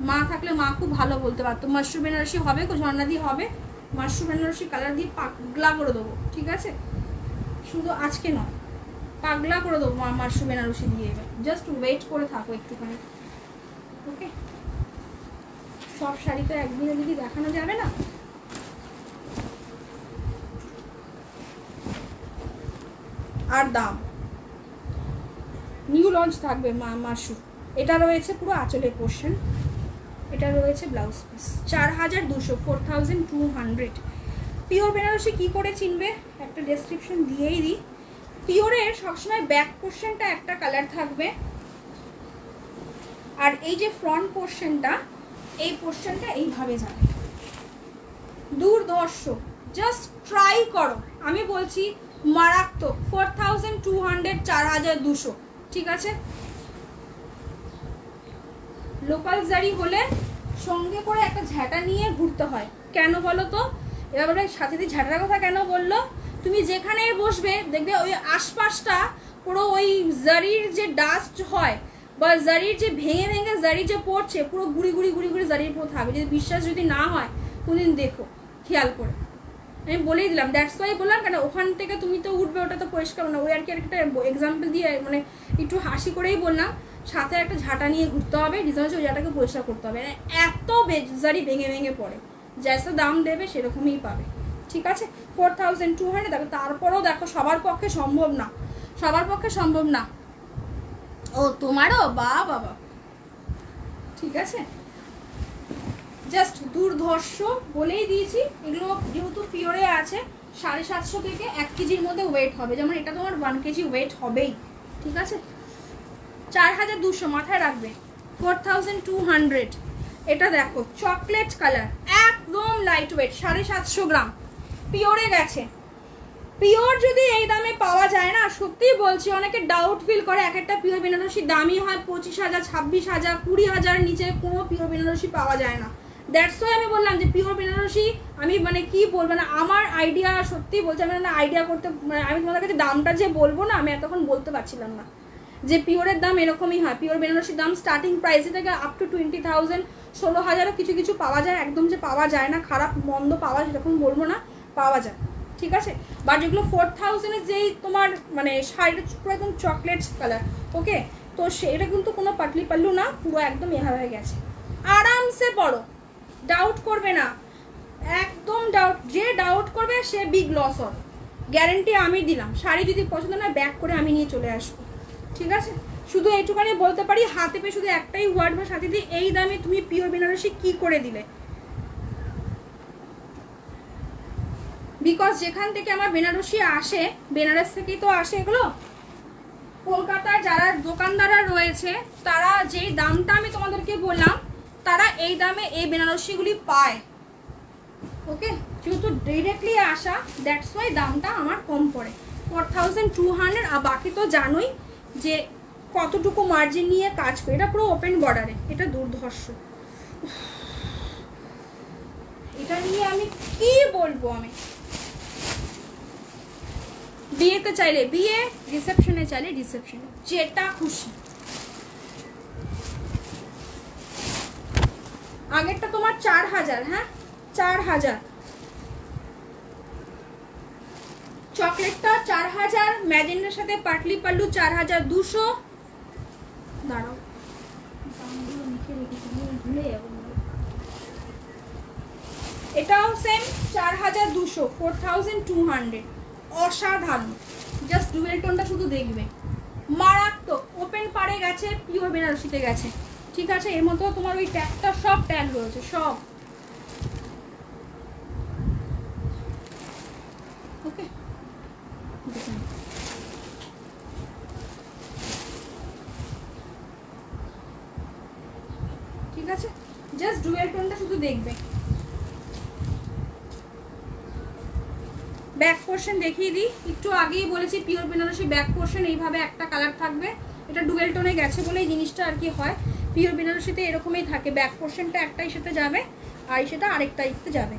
S1: মা থাকলে মা খুব ভালো বলতে পারতো, মাশরুম বেনারসি হবে, ঝর্ণা দিয়ে হবে, মাশরুম বেনারসি কালার দিয়ে পাগলা করে দেবো, ঠিক আছে। শুধু আজকে নয়, পাগলা করে দেবো মাশরুম বেনারসি দিয়ে। এবার জাস্ট ওয়েট করে থাকো একটুখানি, ওকে। সব শাড়ি তো একদিনে যদি দেখানো যাবে না। আর দাম নিউ লঞ্চ থাকবে মাশরুম। এটা রয়েছে পুরো আঁচলের পোর্শন, এটা রয়েছে ব্লাউজ পিস, 4200, 4200। পিওর বেনারসি কী করে চিনবে, একটা ডেসক্রিপশন দিয়েই দিই। পিওরের সবসময় ব্যাক পোর্শনটা একটা কালার থাকবে, আর এই যে ফ্রন্ট পোর্শনটা, এই পোর্শনটা এইভাবে যাবে। দুর্ধর্ষ, জাস্ট ট্রাই করো, আমি বলছি মারাত্মক। 4200, 4200, ঠিক আছে। লোকাল জারি হলে সঙ্গে করে একটা ঝাঁটা নিয়ে ঘুরতে হয়, কেন বলো তো। এবার সাথে দিয়ে ঝাঁটার কথা কেন বললো, তুমি যেখানে বসবে দেখবে ওই আশপাশটা পুরো ওই জারির যে ডাস্ট হয় বা জারির যে ভেঙে ভেঙে জারি যে পড়ছে, পুরো গুড়ি গুড়ি গুড়ি গুড়ি জারির পুরো থাকবে। যদি বিশ্বাস যদি না হয় কোনদিন দেখো খেয়াল করে, আমি বলেই দিলাম। দ্যাটস ওয়াই বললাম, কেন ওখান থেকে তুমি তো উঠবে, ওটা তো পরিষ্কার না, ওই আর কি একটা এক্সাম্পল দিয়ে মানে একটু হাসি করেই বললাম। সাথে একটা ঝাঁটা নিয়ে ঘুরতে হবে, রিজন হচ্ছে ওই জায়গাটাকে পরিষ্কার করতে হবে, এত জারি ভেঙে ভেঙে পড়ে, যা দাম দেবে সেরকমই পাবে, ঠিক আছে। 4200 দেখো। তারপরেও দেখো সবার পক্ষে সম্ভব না, সবার পক্ষে সম্ভব না। ও তোমারও বাবা, ঠিক আছে। জাস্ট দুর্ধর্ষ বলেই দিয়েছি। এগুলো যেহেতু পিওরে আছে, 750 থেকে 1 কেজির মধ্যে ওয়েট হবে, যেমন এটা তোমার 1 কেজি ওয়েট হবেই, ঠিক আছে। 4200 মাথায় রাখবে, 4200। এটা দেখো চকলেট কালার, একদম লাইট ওয়েট, 750 গ্রাম, পিওরে গেছে। পিওর যদি এই দামে পাওয়া যায় না, সত্যিই বলছি, অনেকে ডাউট ফিল করে। এক একটা পিওর বেনারসি দামি হয় 25,000, 26,000, 20,000 নিচে কোনো পিওর বেনারসি পাওয়া যায় না। দ্যাটস ওয়াই আমি বললাম যে পিওর বেনারসি আমি মানে কি বলবো না, আমার আইডিয়া সত্যি বলছি, আমি না আইডিয়া করতে মানে আমি তোমাদের কাছে দামটা যে বলবো না, আমি এতক্ষণ বলতে পারছিলাম না যে পিওরের দাম এরকমই হয়। পিওর বেনারসির দাম স্টার্টিং প্রাইসে থেকে আপ টু 20,000, 16,000ও কিছু কিছু পাওয়া যায়, একদম যে পাওয়া যায় না, খারাপ মন্দ পাওয়া সেরকম বলবো না, পাওয়া যায়, ঠিক আছে। বা যেগুলো 4000-এর যেই তোমার মানে শাড়িটা পুরো একদম চকলেট কালার, ওকে, তো সেটা কিন্তু কোনো পাটলি পাল্লু না, পুরো একদম এভাবে হয়ে গেছে। আরামসে পড়ো, ডাউট করবে না, একদম ডাউট, যে ডাউট করবে সে বিগ লস হবে, গ্যারেন্টি আমি দিলাম। শাড়ি যদি পছন্দ না, ব্যাক করে আমি নিয়ে চলে আসবো, ঠিক আছে। শুধু এইটুখানি বলতে পারি, হাতে পেয়ে শুধু একটাই ওয়ার্ড বা সাথে দিয়ে, এই দামে তুমি পিওর বেনারসি কি করে দিলে। বিকজ যেখান থেকে আমার বেনারসি আসে, বেনারস থেকেই তো আসে এগুলো, কলকাতার যারা দোকানদাররা রয়েছে তারা যেই দামটা আমি তোমাদেরকে বললাম, তারা এই দামে এই বেনারসিগুলি পায়। ওকে, যেহেতু ডিরেক্টলি আসা, দ্যাটস ওয়াই দামটা আমার কম পড়ে 4200। আর বাকি তো জানোই যে কতটুকু মার্জিন নিয়ে কাজ করে। এটা পুরো ওপেন বর্ডারে, এটা দুর্ধর্ষ। এটা নিয়ে আমি কি বলবো, আমি বিয়েতে চাইলে বিয়ে, রিসেপশনে চাইলে রিসেপশনে, যেটা খুশি। আগেরটা তোমার 4000, হ্যাঁ 4000, চকলেটটা 4000, ম্যাজেন্ডার সাথে পাটলি পাল্লু 4200। দাঁড়াও,
S2: দামগুলো লিখে রেখেছি, আমি ভুলে যাবো।
S1: এটাও সেম 4200, 4200। অসাধারণ, জাস্ট ডুয়েল টোনটা শুধু দেখবে, মারাত্মক। ওপেন পাড়ে গেছে, পিওর বেনারসিতে গেছে, ঠিক আছে। এর মধ্যে তোমার ওই ট্যাগটা, সব ট্যাগ রয়েছে, সব। ওকে, ঠিক আছে, জাস্ট ডুয়েল টোনটা শুধু দেখবে। ব্যাক পোর্শন দেখিয়ে দিই, একটু আগেই বলেছি পিওর বেনারসি ব্যাক পোর্শন এইভাবে একটা কালার থাকবে। এটা ডুয়েল টোনে গেছে বলে এই জিনিসটা আর কি হয়। পিওর বেনারসিতে এরকমই থাকে, ব্যাক পোর্শনটা একটাই সাথে যাবে আর সেটা আরেকটা ইতে যাবে।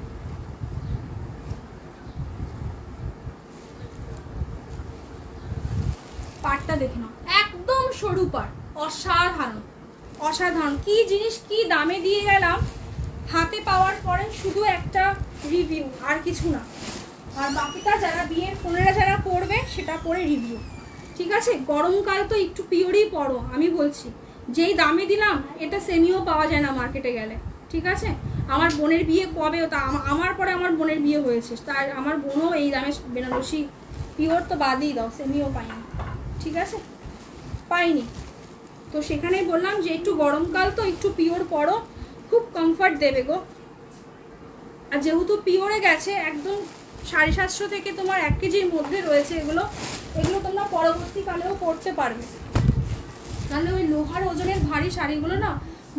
S1: পাটটা দেখে নাও, একদম সরু পাট, অসাধারণ অসাধারণ। কি জিনিস, কি দামে দিয়ে গেলাম, হাতে পাওয়ার পরে শুধু একটা রিভিউ, আর কিছু না। আর বাকিটা যারা বিয়ের ফোনেরা যারা পড়বে সেটা পরে রিভিউ, ঠিক আছে। গরমকাল তো একটু পিওরই পড়ো, আমি বলছি। যেই দামে দিলাম, এটা সেমিও পাওয়া যায় না মার্কেটে গেলে, ঠিক আছে। আমার বোনের বিয়ে কবে, তা আমার পরে আমার বোনের বিয়ে হয়েছে, তাই আমার বোনও এই দামে বেনারসি পিওর তো বাদই দাও, সেমিও পাইনি, ঠিক আছে, পাইনি। তো সেখানেই বললাম যে একটু গরমকাল তো একটু পিওর পড়ো, খুব কমফর্ট দেবে গো। আর যেহেতু পিওরে গেছে, একদম 750 থেকে তোমার 1 কেজির মধ্যে রয়েছে এগুলো। এগুলো তোমরা পরবর্তীকালেও পরতে পারবে, নাহলে ওই লোহার ওজনের ভারী শাড়িগুলো না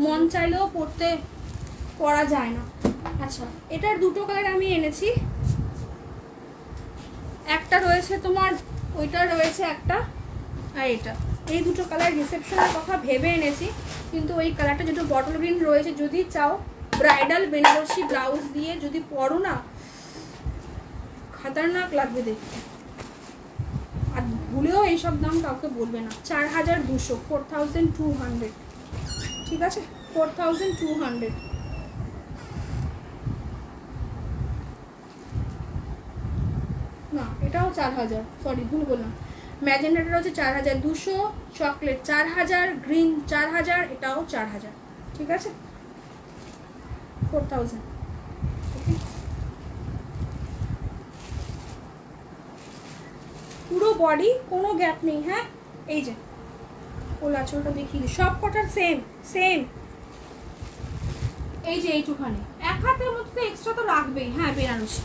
S1: মন চাইলেও পরা যায় না। আচ্ছা, এটার দুটো কালার আমি এনেছি, একটা রয়েছে তোমার, ওইটা রয়েছে একটা, আর এটা। এই দুটো কালার রিসেপশনের কথা ভেবে এনেছি, কিন্তু ওই কালারটা যেটা বটল গ্রিন রয়েছে, যদি চাও ব্রাইডাল বেনারসি ব্লাউজ দিয়ে যদি পরো না, খতরনাক লাগবে দেখতে। আর ভুলেও এইসব দাম কাউকে বলবে না। 4200, 4200, ঠিক আছে, 4200। না, এটাও 4000, সরি ভুল বললাম। ম্যাজেন্ডাটা হচ্ছে 4200, চকলেট 4000, গ্রিন 4000, এটাও 4000, ঠিক আছে, 4000। পুরো বডি, কোনো গ্যাপ নেই, হ্যাঁ। এই যে ওল আঁচলটা দেখিয়ে দিই, সব কটার সেম সেম। এই যে এইটুখানি এক হাতের মধ্যে এক্সট্রা তো রাখবেই, হ্যাঁ। বেনারসি,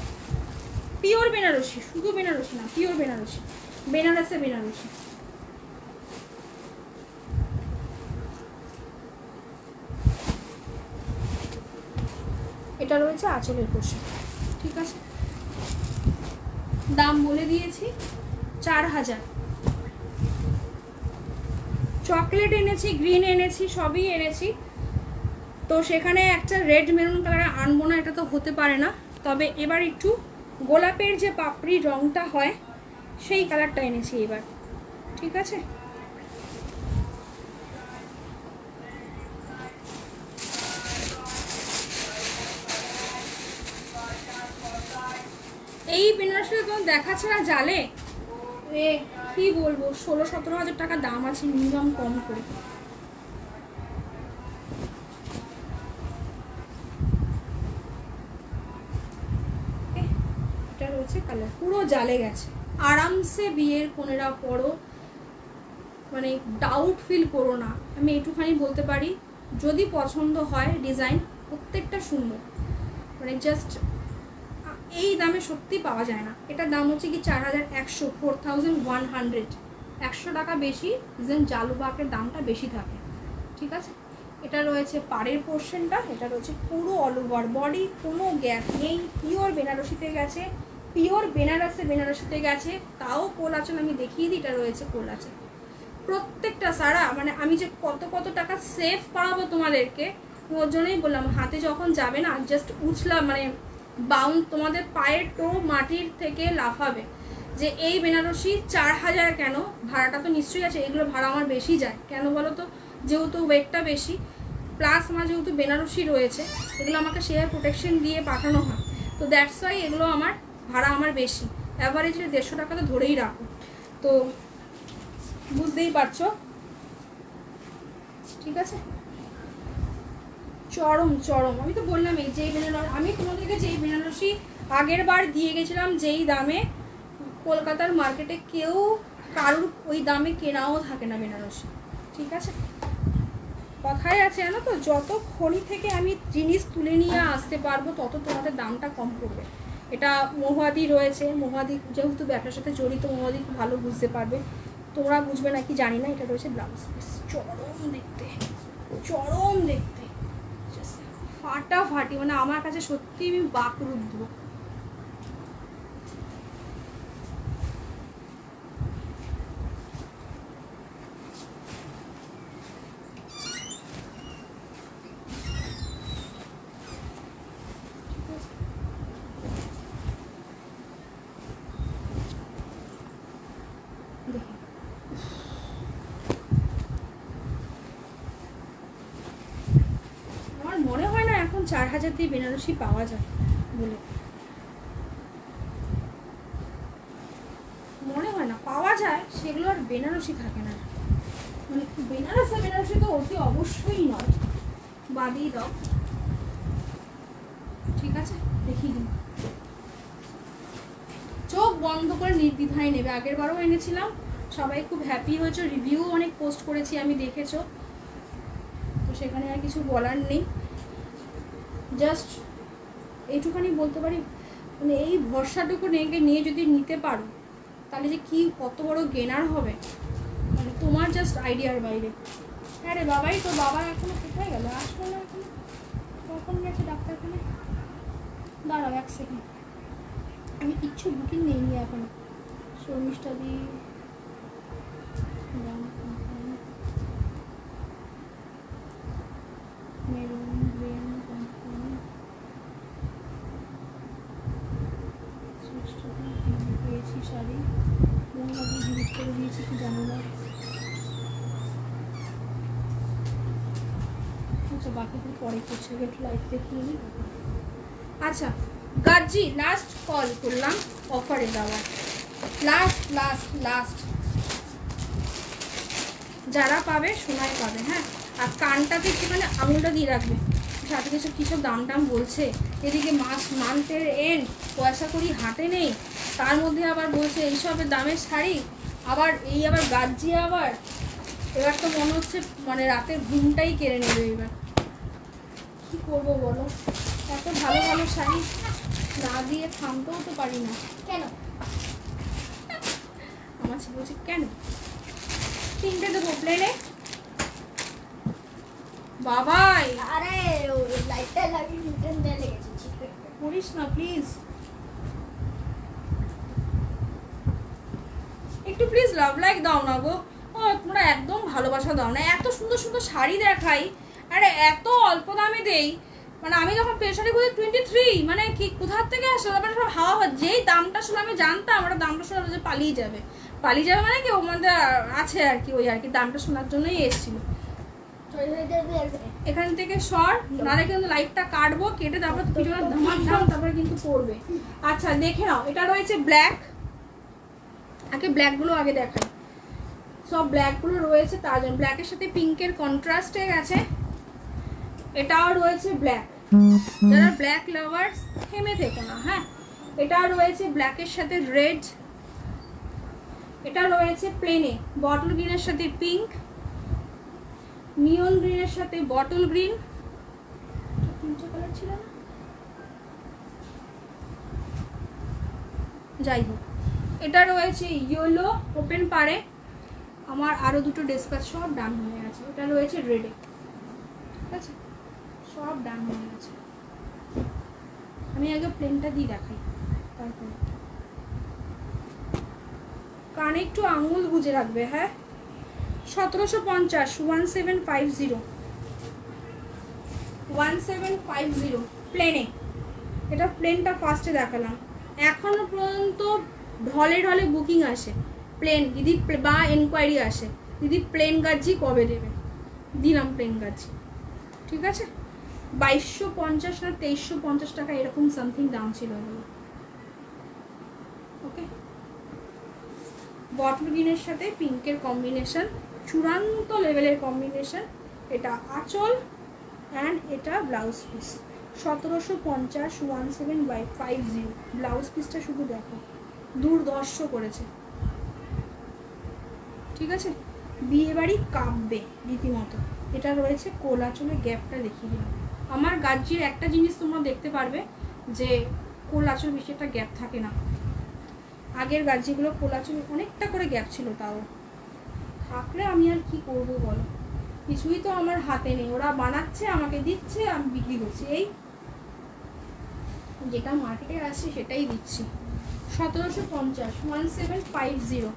S1: পিওর বেনারসি, শুধু বেনারসি না, পিওর বেনারসি, বেনারসে বেনারসি। এটা রয়েছে আঁচলের পোশাক, ঠিক আছে। দাম বলে দিয়েছি 4000। চকলেট এনেছি, গ্রিন এনেছি, সবই এনেছি। তো সেখানে একটা রেড মেরুন কালার আনবো না, এটা তো হতে পারে না। তবে এবার একটু গোলাপের যে পাপড়ি রঙটা হয়, সেই কালারটা এনেছি এবার, ঠিক আছে। এই বেনারসিটা তোমার দেখা ছাড়া জালে রে, কি বলবো, 16-17 হাজার টাকা দাম আছে মিনিমাম, কম করে। এটা রয়েছে কালার, পুরো জালে গেছে। আরামসে বিয়ের কোনেরা পরো, মানে ডাউট ফিল করো না। আমি এইটুখানি বলতে পারি, যদি পছন্দ হয় ডিজাইন, প্রত্যেকটা সুন্দর, মানে জাস্ট এই দামে সত্যি পাওয়া যায় না। এটার দাম হচ্ছে কি 4100, 4100, 100 টাকা বেশি, যেন জালুবাকের দামটা বেশি থাকে, ঠিক আছে। এটা রয়েছে পাড়ের পোর্শনটা, এটা রয়েছে পুরো অল ওভার বডি, কোনো গ্যাপ নেই, পিওর বেনারসিতে গেছে, পিওর বেনারসিতে গেছে, তাও কোল আঁচল আমি দেখিয়ে দিই, এটা রয়েছে কোল আঁচল। প্রত্যেকটা সারা মানে আমি যে কত কত টাকা সেভ করাবো তোমাদেরকে, ওর জন্যই বললাম, হাতে যখন যাবে না জাস্ট উছলা মানে বাউন্ড, তোমাদের পায়ের টো মাটির থেকে লাফাবে যে এই বেনারসি 4000 কেন, ভাড়াটা তো নিশ্চয়ই আছে, এগুলো ভাড়া আমার বেশি যায় কেন বলো তো, যেহেতু ওয়েটটা বেশি, প্লাস আমার যেহেতু বেনারসি রয়েছে, এগুলো আমাকে শেয়ার প্রোটেকশন দিয়ে পাঠানো হয়, তো দ্যাটস ওয়াই এগুলো আমার ভাড়া আমার বেশি, অ্যাভারেজে 150 টাকা তো ধরেই রাখো, তো বুঝতেই পারছো, ঠিক আছে। চরম চরম, আমি তো বললাম এই যে বেনারসি, আমি তোমাদেরকে যেই বেনারসি আগের বার দিয়ে গেছিলাম যেই দামে, কলকাতার মার্কেটে কেউ কারুর ওই দামে কেনাও থাকে না বেনারসি, ঠিক আছে। কথাই আছে জানো তো, যত খনি থেকে আমি জিনিস তুলে নিয়ে আসতে পারবো তত তোমাদের দামটা কম পড়বে। এটা মহুয়াদি রয়েছে, মহুয়াদি যেহেতু ব্যবসার সাথে জড়িত, মহুয়াদি খুব ভালো বুঝতে পারবে, তোমরা বুঝবে নাকি জানি না। এটা রয়েছে ব্লাউজ পিস, চরম দেখতে, চরম দেখতে, ফাটাফাটি, মানে আমার কাছে সত্যি আমি বাকরুদ্ধ। আমার মনে হয় না এখন 4000 দিয়ে বেনারসি পাওয়া যায় বলে, মনে হয় না পাওয়া যায়, সেগুলো আর বেনারসি থাকে না, মানে বেনারসি তো অতি অবশ্যই নয়, বাদিয়ে দাও, ঠিক আছে। দেখিয়ে দিন, চোখ বন্ধ করে নির্দ্বিধায় নেবে। আগের বারও এনেছিলাম, সবাই খুব হ্যাপি হয়েছে, রিভিউ অনেক পোস্ট করেছি আমি, দেখেছো তো, সেখানে আর কিছু বলার নেই, জাস্ট এইটুখানি বলতে পারি, মানে এই ভরসাটুকু নিয়ে যদি নিতে পারো তাহলে যে কি কত বড় গেনার হবে, মানে তোমার জাস্ট আইডিয়ার বাইরে। হ্যাঁ রে বাবাই, তো বাবা এখনো কোথায় গেল, আসলো না এখনো, কখন গেছে ডাক্তারখানে, দাঁড়াও 1 সেকেন্ড, আমি কিচ্ছু বুকিং নেইনি এখনো। শর্মিষ্ঠা দি মেরুন গ্রিন পেয়েছি শাড়ি, মোহাম্মদি ডিলিট করে দিয়েছি কি জানো না, আচ্ছা বাকিগুলো পরে করছে, একটু লাইট দেখিয়ে নিই। আচ্ছা গাজ্জি লাস্ট কল করলাম অফারে দেওয়ার, লাস্ট লাস্ট লাস্ট, যারা পাবে সোনায় পাবে, হ্যাঁ। আর কানটাতে একটুখানি আঙুলটা দিয়ে রাখবে, সাথে কিছু কিছু দাম টাম বলছে, এদিকে মান্থের এন্ড, পয়সা করি হাতে নেই, তার মধ্যে আবার বলছে এইসবের দামের শাড়ি, আবার এই আবার গাজ্জি, আবার এবার তো মনে হচ্ছে মানে রাতের ঘুমটাই কেড়ে নেবে। এবার কী করবো বলো, এত ভালো ভালো শাড়ি না দিয়ে থামতেও তো পারি না,
S2: কেন
S1: আমার ছেলে বলছে কেন, 3টে দেবো প্লেনে বাবাই,
S2: আরে লাইটটা লাগিয়ে রিটার্ন দিয়ে লেগেছে,
S1: করিস না প্লিজ, একটু প্লিজ লাভ লাইক দাও না গো, ও তোমরা একদম ভালোবাসা দাও না, এত সুন্দর সুন্দর শাড়ি দেখাই, আরে এত অল্প দামে দেই, মানে আমি যখন পেশারি খুঁজে 23, মানে কি কোথার থেকে আসলো, তারপরে সব হাওয়া, যেই দামটা শুনে আমি জানতাম, ওরা দামটা শুনে যে পালিয়ে যাবে মানে কি ওর মধ্যে আছে আর কি, ওই আর কি দামটা শোনার জন্যই এসেছিলো। এখান থেকে সর, নাহলে কিন্তু লাইটটা কাটবো, কেটে তারপর পিছনে ধামাক ধাম তারপরে কিন্তু পড়বে। আচ্ছা দেখে নাও, এটা রয়েছে ব্ল্যাক, আগে ব্ল্যাকগুলো আগে দেখাই, সব ব্ল্যাকগুলো রয়েছে, তার জন্য ব্ল্যাকের সাথে পিঙ্কের কন্ট্রাস্টে গেছে, এটাও রয়েছে ব্ল্যাক, যারা ব্ল্যাক লাভার্স থেমে থেকো না, হ্যাঁ। এটা রয়েছে ব্ল্যাকের সাথে রেড, এটা রয়েছে প্লেনে বটল গ্রিনের সাথে পিঙ্ক, নিয়ন গ্রিনের সাথে বটল গ্রিন, 3টে কালার ছিল না, যাই হোক। এটা রয়েছে ইয়েলো ওপেন পাড়ে, আমার আরও দুটো ডেসপ্যাচ সব ডান হয়ে গেছে। ওটা রয়েছে রেডে, ঠিক আছে, সব ডান হয়ে গেছে। আমি আগে প্লেনটা দিয়ে দেখাই, তারপরে কানে একটু আঙুল গুজে রাখবে। হ্যাঁ, 1750, 1750, 1750 প্লেনে। এটা প্লেনটা ফার্স্টে দেখালাম। এখনো পর্যন্ত ঢলে ঢলে বুকিং আসে প্লেন, দিদি বা এনকোয়ারি আসে, দিদি প্লেন গাজি কবে দেবে, দিলাম প্লেন গাজি, ঠিক আছে। 2250 না 2350 টাকা এরকম সামথিং দাম ছিল এগুলো। ওকে, বটল গ্রিনের সাথে পিঙ্কের কম্বিনেশন, চূড়ান্ত লেভেলের কম্বিনেশন। এটা আঁচল অ্যান্ড এটা ব্লাউজ পিস। 1750, 1750 ব্লাউজ পিসটা শুধু দেখো, দুর্ধর্ষ করেছে, ঠিক আছে। বিয়ে বাড়ি কাঁপবে রীতিমতো। এটা রয়েছে কোলা চুলে, গ্যাপটা দেখিয়ে দিলাম। আমার গাজ্জির একটা জিনিস তোমরা দেখতে পারবে যে কোলা চুল বেশি একটা গ্যাপ থাকে না। আগের গাজ্জিগুলো কোলা চুল অনেকটা করে গ্যাপ ছিল, তাও থাকলে আমি আর কি করবো বলো, কিছুই তো আমার হাতে নেই। ওরা বানাচ্ছে, আমাকে দিচ্ছে, আমি বিক্রি করছি, এই যেটা মার্কেটে আসছে সেটাই দিচ্ছি। 1750, 1750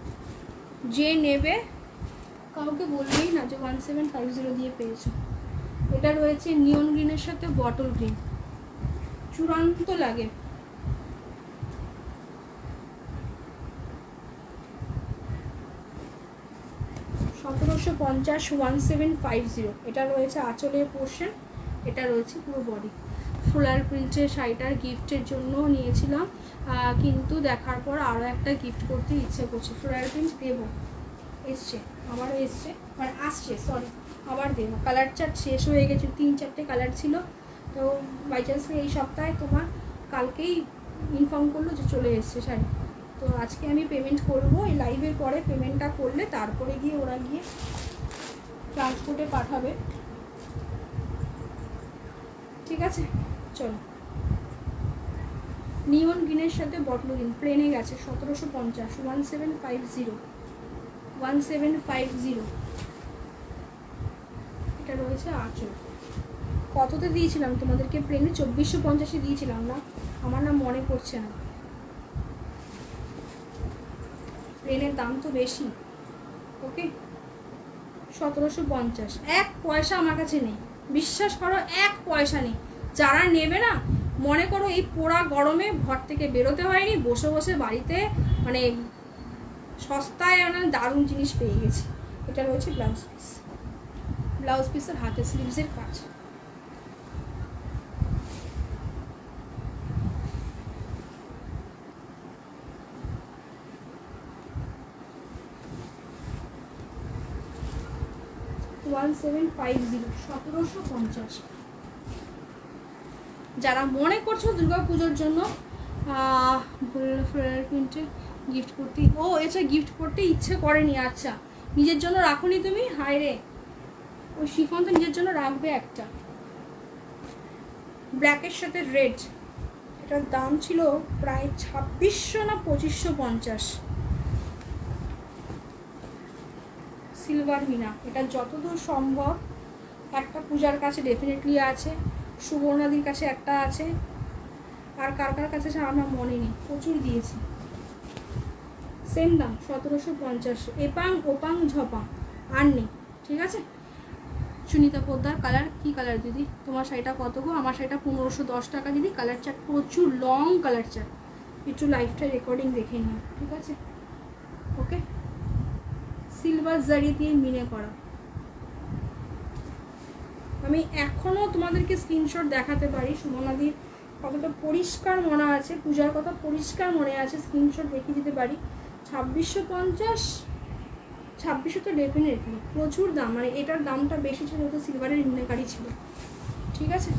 S1: যে নেবে কাউকে বলবেই না যে 1750 দিয়ে পেয়েছো। এটা রয়েছে নিয়ন গ্রিনের সাথে বটল গ্রিন, চূড়ান্ত লাগে। সতেরোশো 1750 এটা রয়েছে আঁচলের পোর্শন, এটা রয়েছে পুরো বডি। ফ্লোরাল প্রিন্টের শাড়িটার গিফটের জন্য নিয়েছিলাম, কিন্তু দেখার পর আরও একটা গিফট করতে ইচ্ছে করছে। ফ্লোরাল প্রিন্ট দেবো, এসছে, আবারও এসছে, মানে আসছে, সরি, আবার দেবো। কালার চার্ট শেষ হয়ে গেছে, 3-4টে কালার ছিল, তো বাই চান্স এই সপ্তাহে তোমার কালকেই ইনফর্ম করলো যে চলে এসছে শাড়ি। তো আজকে আমি পেমেন্ট করবো, এই লাইভের পরে পেমেন্টটা করলে তারপরে গিয়ে ওরা গিয়ে ট্রান্সপোর্টে পাঠাবে, ঠিক আছে। চলো, নিয়ন গ্রিনের সাথে বটল গ্রিন প্লেনে গেছে। 1750, 1750, 1750 এটা রয়েছে আঁচল। কততে দিয়েছিলাম তোমাদেরকে প্লেনে? 2450 দিয়েছিলাম না, আমার না মনে পড়ছে না, প্লেনের দাম তো বেশি। ওকে, 1750, 1 পয়সা আমার কাছে নেই, বিশ্বাস করো, 1 পয়সা নেই। যারা নেবে না, মনে করো এই পোড়া গরমে ঘর থেকে বেরোতে হয়নি, বসে বসে বাড়িতে মানে সস্তায় দারুণ জিনিস পেয়ে গেছি। এটা রয়েছে ব্লাউজ পিস, ব্লাউজ পিসের হাতে স্লিভসের কাজ। ওয়ান 1750 যারা মনে করছো দুর্গা পুজোর জন্য ফ্লোরাল প্রিন্টে গিফট করতে, ও এটা গিফট করতে ইচ্ছে করেনি, আচ্ছা নিজের জন্য রাখোনি তুমি, হায় রে, ওই শিফন তো নিজের জন্য রাখবে একটা। ব্ল্যাকের সাথে রেড, এটার দাম ছিল প্রায় 2600 না 2550। সিলভার মিনা, এটা যতদূর সম্ভব একটা পূজার কাছে ডেফিনেটলি আছে, সুবর্ণাদির কাছে একটা আছে, আর কার কার কাছে আমার মনে নেই, প্রচুর দিয়েছি। সেম দাম 1750, এপাং ওপাং ঝপাং আর নেই, ঠিক আছে। সুনিতা পোদ্দার কালার, কি কালার দিদি তোমার শাড়িটা কত গো? আমার শাড়িটা 1510 টাকা দিদি। কালার চার্ট প্রচুর লং কালার চার্ট, একটু লাইভটা রেকর্ডিং দেখে নিও, ঠিক আছে। ওকে, সিলভার জারি দিয়ে মিনে করা। আমি এখনও তোমাদেরকে স্ক্রিনশট দেখাতে পারি, সুমনাদির কতটা পরিষ্কার মনে আছে, পূজার কথা পরিষ্কার মনে আছে, স্ক্রিনশট দেখিয়ে দিতে পারি। 2650, 2600 তো ডেফিনেটলি প্রচুর দাম, মানে এটার দামটা বেশি ছিল, তো সিলভারের মিনাকারি ছিল, ঠিক আছে।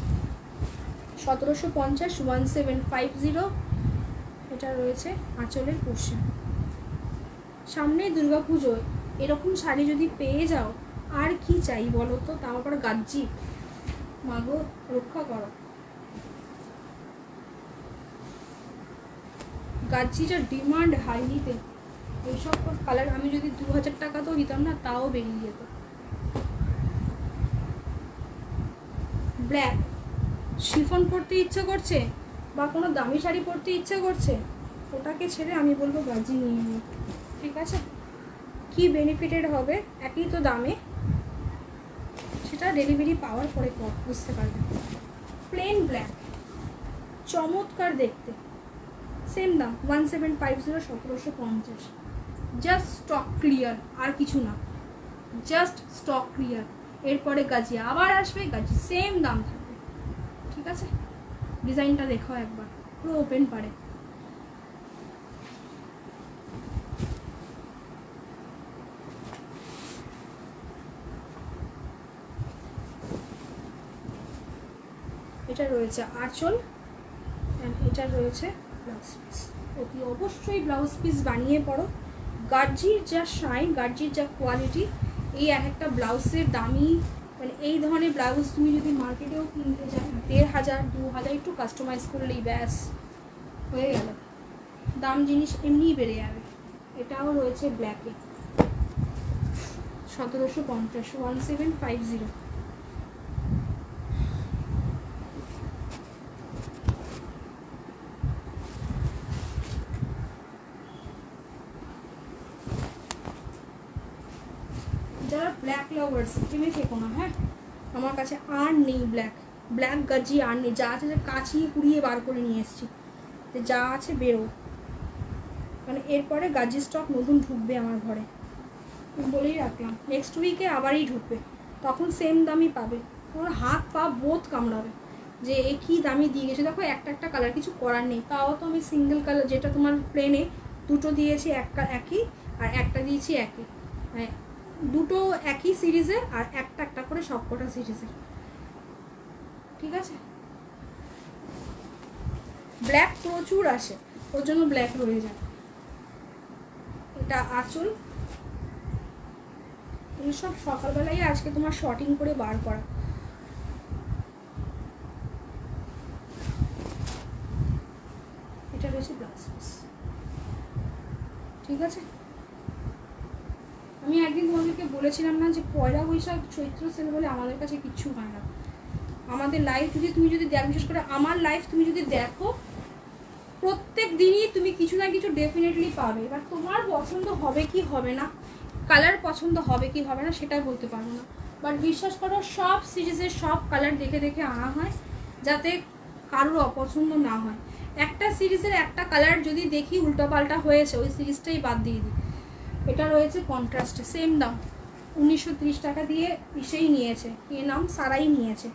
S1: 1750, 1750 এটা রয়েছে আঁচলের পোর্শন। সামনে দুর্গা পুজো, এরকম শাড়ি যদি পেয়ে যাও আর কি চাই বলো তো, তাও আবার গাজ্জি, মাগো রক্ষা করো। গাজ্জিটার ডিমান্ড হাইলিতে, এইসব কালার আমি যদি 2000 টাকাতেও দিতাম না, তাও বেরিয়ে যেত। ব্ল্যাক শিফন পরতে ইচ্ছে করছে বা কোনো দামি শাড়ি পরতে ইচ্ছে করছে, ওটাকে ছেড়ে আমি বলবো গাজি নিয়ে নিই। ঠিক আছে, কি বেনিফিটেড হবে, একই তো দামে, সেটা ডেলিভারি পাওয়ার পরে বুঝতে পারবে। প্লেন ব্ল্যাক, চমৎকার দেখতে, সেম দাম 1750, 1750। জাস্ট স্টক ক্লিয়ার, আর কিছু না, জাস্ট স্টক ক্লিয়ার। এরপরে গাজি আবার আসবে, গাজি সেম দাম থাকবে। ঠিক আছে, ডিজাইনটা দেখো একবার, পুরো ওপেন পারে। এটা রয়েছে আঁচল, অ্যান্ড এটা রয়েছে ব্লাউজ পিস। অতি অবশ্যই ব্লাউজ পিস বানিয়ে পড়ো। গার্জির যা শাইন, গার্জির যা কোয়ালিটি, এই এক একটা ব্লাউজের দামি, মানে এই ধরনের ব্লাউজ তুমি যদি মার্কেটেও কিনতে যাও 1500, 2000, একটু কাস্টমাইজ করলেই ব্যাস হয়ে গেল, দাম জিনিস এমনিই বেড়ে যাবে। এটাও রয়েছে ব্ল্যাকে, 1750, 1750। যারা ব্ল্যাক লাভার্স, কিনে থেকো না, হ্যাঁ, আমার কাছে আর নেই ব্ল্যাক, ব্ল্যাক গাজি আর নেই, যা আছে কাচিয়ে কুড়িয়ে বার করে নিয়ে এসেছি, যে যা আছে বেরো, মানে এরপরে গাজি স্টক নতুন ঢুকবে আমার ঘরে, বলেই রাখলাম। নেক্সট উইকে আবারই ঢুকবে, তখন সেম দামই পাবে, তোমার হাত পা বোধ কামড়াবে যে এ কী দামি দিয়ে গেছে। দেখো একটা একটা কালার, কিছু করার নেই, তাও তো আমি সিঙ্গেল কালার, যেটা তোমার প্লেনে দুটো দিয়েছি একই, আর একটা দিয়েছি একই, মানে দুটো একই সিরিজের আর একটা একটা করে সব কটা সিরিজের। ঠিক আছে, ব্ল্যাক প্রচুর আসে, ওর জন্য ব্ল্যাক রয়ে যায়। এটা আঁচল, এইসব সকালবেলাই আজকে তোমার শর্টিং করে বার করা। এটা রয়েছে ব্লাউজ পিস। ঠিক আছে, আমি একদিন তোমাদেরকে বলেছিলাম না যে পয়লা বৈশাখ চৈত্র সেল বলে আমাদের কাছে কিচ্ছু হয় না। আমাদের লাইফ তুমি যদি দেখো, বিশেষ করে আমার লাইফ তুমি যদি দেখো, প্রত্যেক দিনই তুমি কিছু না কিছু ডেফিনেটলি পাবে। এবার তোমার পছন্দ হবে কি হবে না, কালার পছন্দ হবে কি হবে না, সেটা বলতে পারবো না, বাট বিশ্বাস করো সব সিরিজের সব কালার দেখে দেখে আনা হয়, যাতে কারোর অপছন্দ না হয়। একটা সিরিজের একটা কালার যদি দেখি উল্টোপাল্টা হয়েছে, ওই সিরিজটাই বাদ দিয়ে দিই। এটা রয়েছে কন্ট্রাস্টে, সেম দাম 1930 টাকা দিয়ে পিসেই নিয়েছে, এ নাম সারাই নিয়েছে,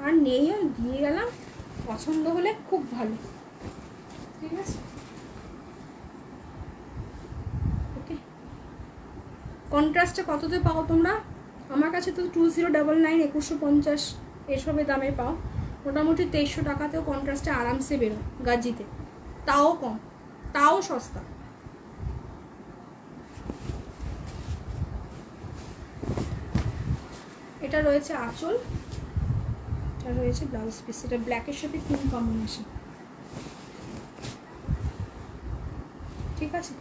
S1: আর নেইও দিয়ে গেলাম, পছন্দ হলে খুব ভালো। ঠিক আছে, ওকে। কন্ট্রাস্টে কততে পাও তোমরা? আমার কাছে তো 2099, 2150 এসবের দামে পাও। মোটামুটি 2300 টাকাতেও কন্ট্রাস্টে আরামসে বেরো গাজিতে, তাও কম, তাও সস্তা। এটা রয়েছে আঁচল, এটা রয়েছে ব্লাউজ পিস। এটা ব্ল্যাকের সাথে পিঙ্ক কম্বিনেশন। ঠিক আছে,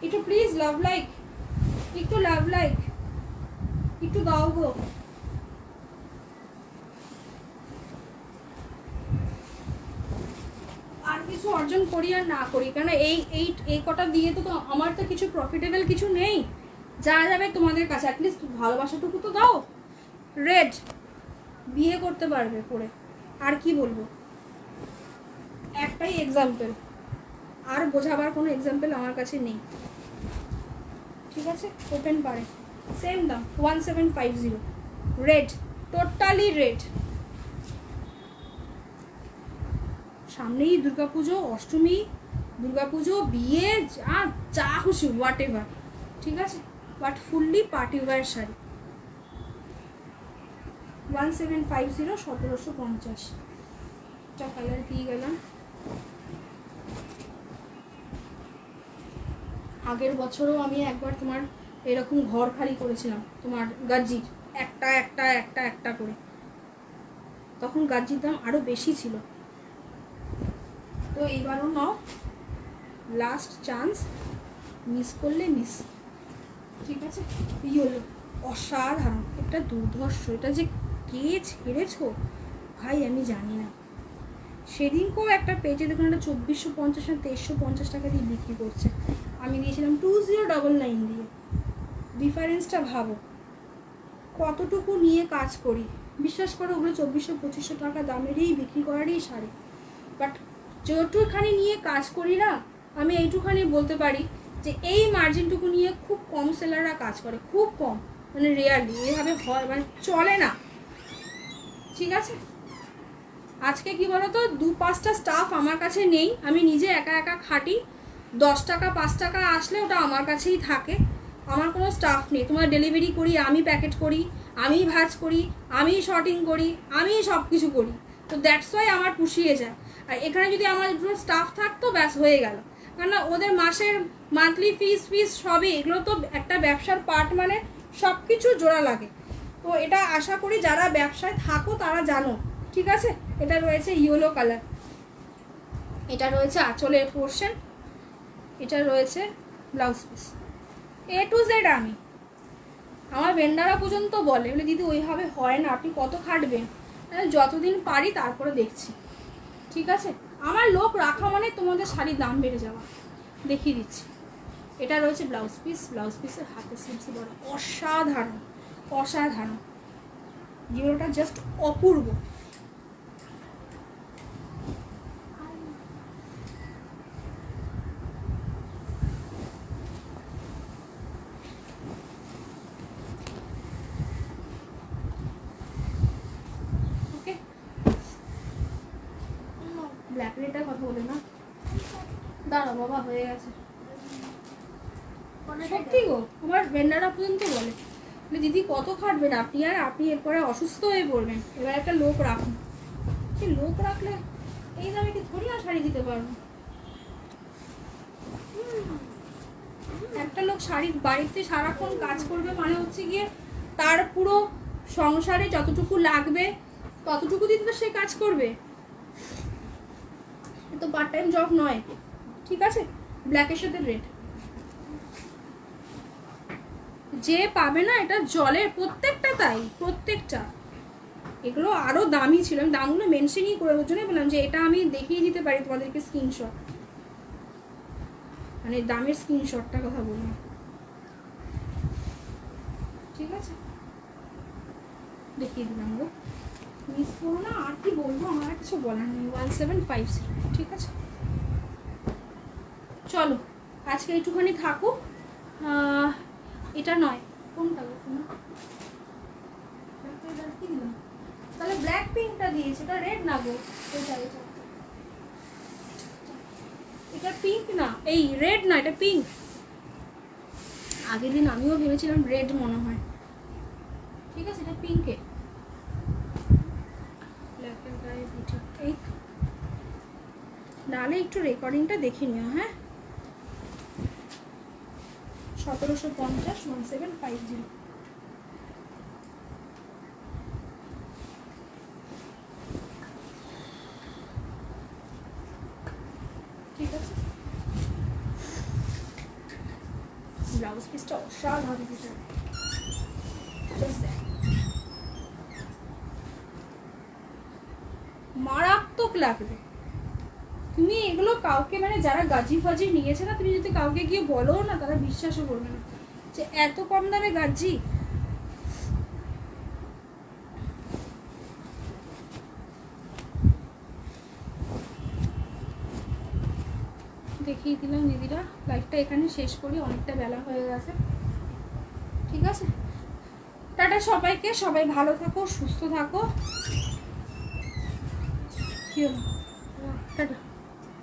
S1: একটু প্লিজ লাভ লাইক, একটু লাভ লাইক একটু দাও গো। আর কিছু অর্জন করি আর না করি, কেন এই কটা দিয়ে তো আমার তো কিছু প্রফিটেবল কিছু নেই, যা যাবে তোমাদের কাছে, অ্যাটলিস্ট ভালোবাসাটুকু তো দাও। রেড বিয়ে করতে পারবে পরে, আর কি বলবো, একটাই এক্সাম্পল, আর বোঝাবার কোনো এক্সাম্পল আমার কাছে নেই। ঠিক আছে, ওপেন পারে, সেম দাম 1750। Red, totally red. সামনেই দুর্গাপুজো, অষ্টমী, দুর্গাপুজো, বিয়ে, যা যা খুশি হোয়াট এভার। ঠিক আছে, but fully party wear sari 1750, 1750। এটা কালার দিয়ে গেলাম। আগের বছরও আমি একবার তোমার এরকম ঘর খালি করেছিলাম তোমার গাজির, একটা একটা একটা একটা করে, তখন গাজির দাম আরও বেশি ছিল। তো এইবারও নাও, লাস্ট চান্স, মিস করলে মিস। ঠিক আছে, এই হলো অসাধারণ, এটা দুর্ধর্ষ, এটা যে কে ছেড়েছো ভাই আমি জানি না। সেদিনকেও একটা পেজে দেখুন একটা 2450 না 2350 টাকা দিয়ে বিক্রি করছে, আমি দিয়েছিলাম 2099 দিয়ে। ডিফারেন্সটা ভাবো কতটুকু নিয়ে কাজ করি। বিশ্বাস করো ওগুলো 2400-2500 টাকা দামেরই বিক্রি করারই শাড়ি, বাট যতটুখানি নিয়ে কাজ করি না, আমি এইটুখানি বলতে পারি যে এই মার্জিনটুকু নিয়ে খুব কম সেলাররা কাজ করে, খুব কম, মানে রেয়ারলি এভাবে হয়, মানে চলে না। ঠিক আছে, আজকে কি বলতো 2-5টা স্টাফ আমার কাছে নেই, আমি নিজে একা একা খাটি, 10 টাকা 5 টাকা আসলে ওটা আমার কাছেই থাকে, আমার কোনো স্টাফ নেই। তোমার ডেলিভারি করি আমি, প্যাকেট করি আমি, ভাঁজ করি আমি, শর্টিং করি আমি, সব কিছু করি, তো দ্যাটস ওয়াই আমার পুষিয়ে যায়। আর এখানে যদি আমার দুটো স্টাফ থাকতো ব্যাস হয়ে গেল, কেননা ওদের মাসের মান্থলি ফিস সবই, এগুলো তো একটা ব্যবসার পার্ট, মানে সব কিছু জোড়া লাগে। তো এটা আশা করি যারা ব্যবসায় থাকো তারা জানো। ঠিক আছে, এটা রয়েছে ইয়েলো কালার, এটা রয়েছে আঁচলের পোর্শন, এটা রয়েছে blouse piece, A to Z। আমি আমার ভেন্ডাররা পর্যন্ত বলে দিদি ওইভাবে হয় না, আপনি কত খাটবেন, যতদিন পারি তারপরে দেখছি। ঠিক আছে, আমার লোক রাখা মানে তোমাদের শাড়ির দাম বেড়ে যাওয়া। দেখিয়ে দিচ্ছি, এটা রয়েছে ব্লাউজ পিস, ব্লাউজ পিসের হাতে সিমসি বড়, অসাধারণ অসাধারণ, জিরোটা জাস্ট অপূর্ব। ওকে, ব্ল্যাক রেটার কথা বলে না, দাঁড়াও বাবা হয়ে গেছে। সত্যি গো, আমার ভেন্ডাররা পর্যন্ত বলে দিদি কত খাটবেন আপনি, আর আপনি এরপরে অসুস্থ হয়ে পড়বেন, এবার একটা লোক রাখুন। সে লোক রাখলে এই দামে কি থোড়ি না শাড়ি দিতে পারবো। একটা লোক শাড়ি বাড়িতে সারাক্ষণ কাজ করবে মানে হচ্ছে গিয়ে তার পুরো সংসারে যতটুকু লাগবে ততটুকু দিতে তো সে কাজ করবে, তো পার্ট টাইম জব নয়। ঠিক আছে, ব্ল্যাকের সাথে রেড, যে পাবে না এটা জলের, প্রত্যেকটা তাই, প্রত্যেকটা। এগুলো আরও দামি ছিল, আমি দামগুলো মেনশনই করে, ওর জন্যই বললাম যে এটা আমি দেখিয়ে দিতে পারি তোমাদেরকে স্ক্রিনশট, মানে দামের স্ক্রিনশটটা কথা বললাম। ঠিক আছে, দেখিয়ে দিলাম গো, মিস করো না। আর কি বলবো, আমার কিছু বলার নেই। 1750। ঠিক আছে, চলো আজকে একটুখানি থাকুক। এটা নয়, কোনটা কি দিলাম, তাহলে ব্ল্যাক পিঙ্কটা দিয়েছে, এটা রেড না গো, এটা পিঙ্ক না, এই রেড না, এটা পিঙ্ক। আগের দিন আমিও ভেবেছিলাম রেড মনে হয়। ঠিক আছে, এটা পিঙ্কে, ব্ল্যাকের গায়ে বুটি। এই নাহলে একটু রেকর্ডিংটা দেখে নিও। হ্যাঁ, 1750, 1750। ঠিক আছে, ব্লাউজ পিসটা অসাধারণ, মারাত্মক লাগবে। তুমি এগুলো কাউকে, মানে যারা গাজি ফাজি নিয়েছে না, তুমি যদি কাউকে গিয়ে বলো না, তারা বিশ্বাসও করবে না যে এত কম দামে গাজি। দেখিয়ে দিলাম দিদিরা, লাইফটা এখানে শেষ করি, অনেকটা বেলা হয়ে গেছে। ঠিক আছে, টাটা সবাইকে, সবাই ভালো থাকো, সুস্থ থাকো। কি হলো, টাটা।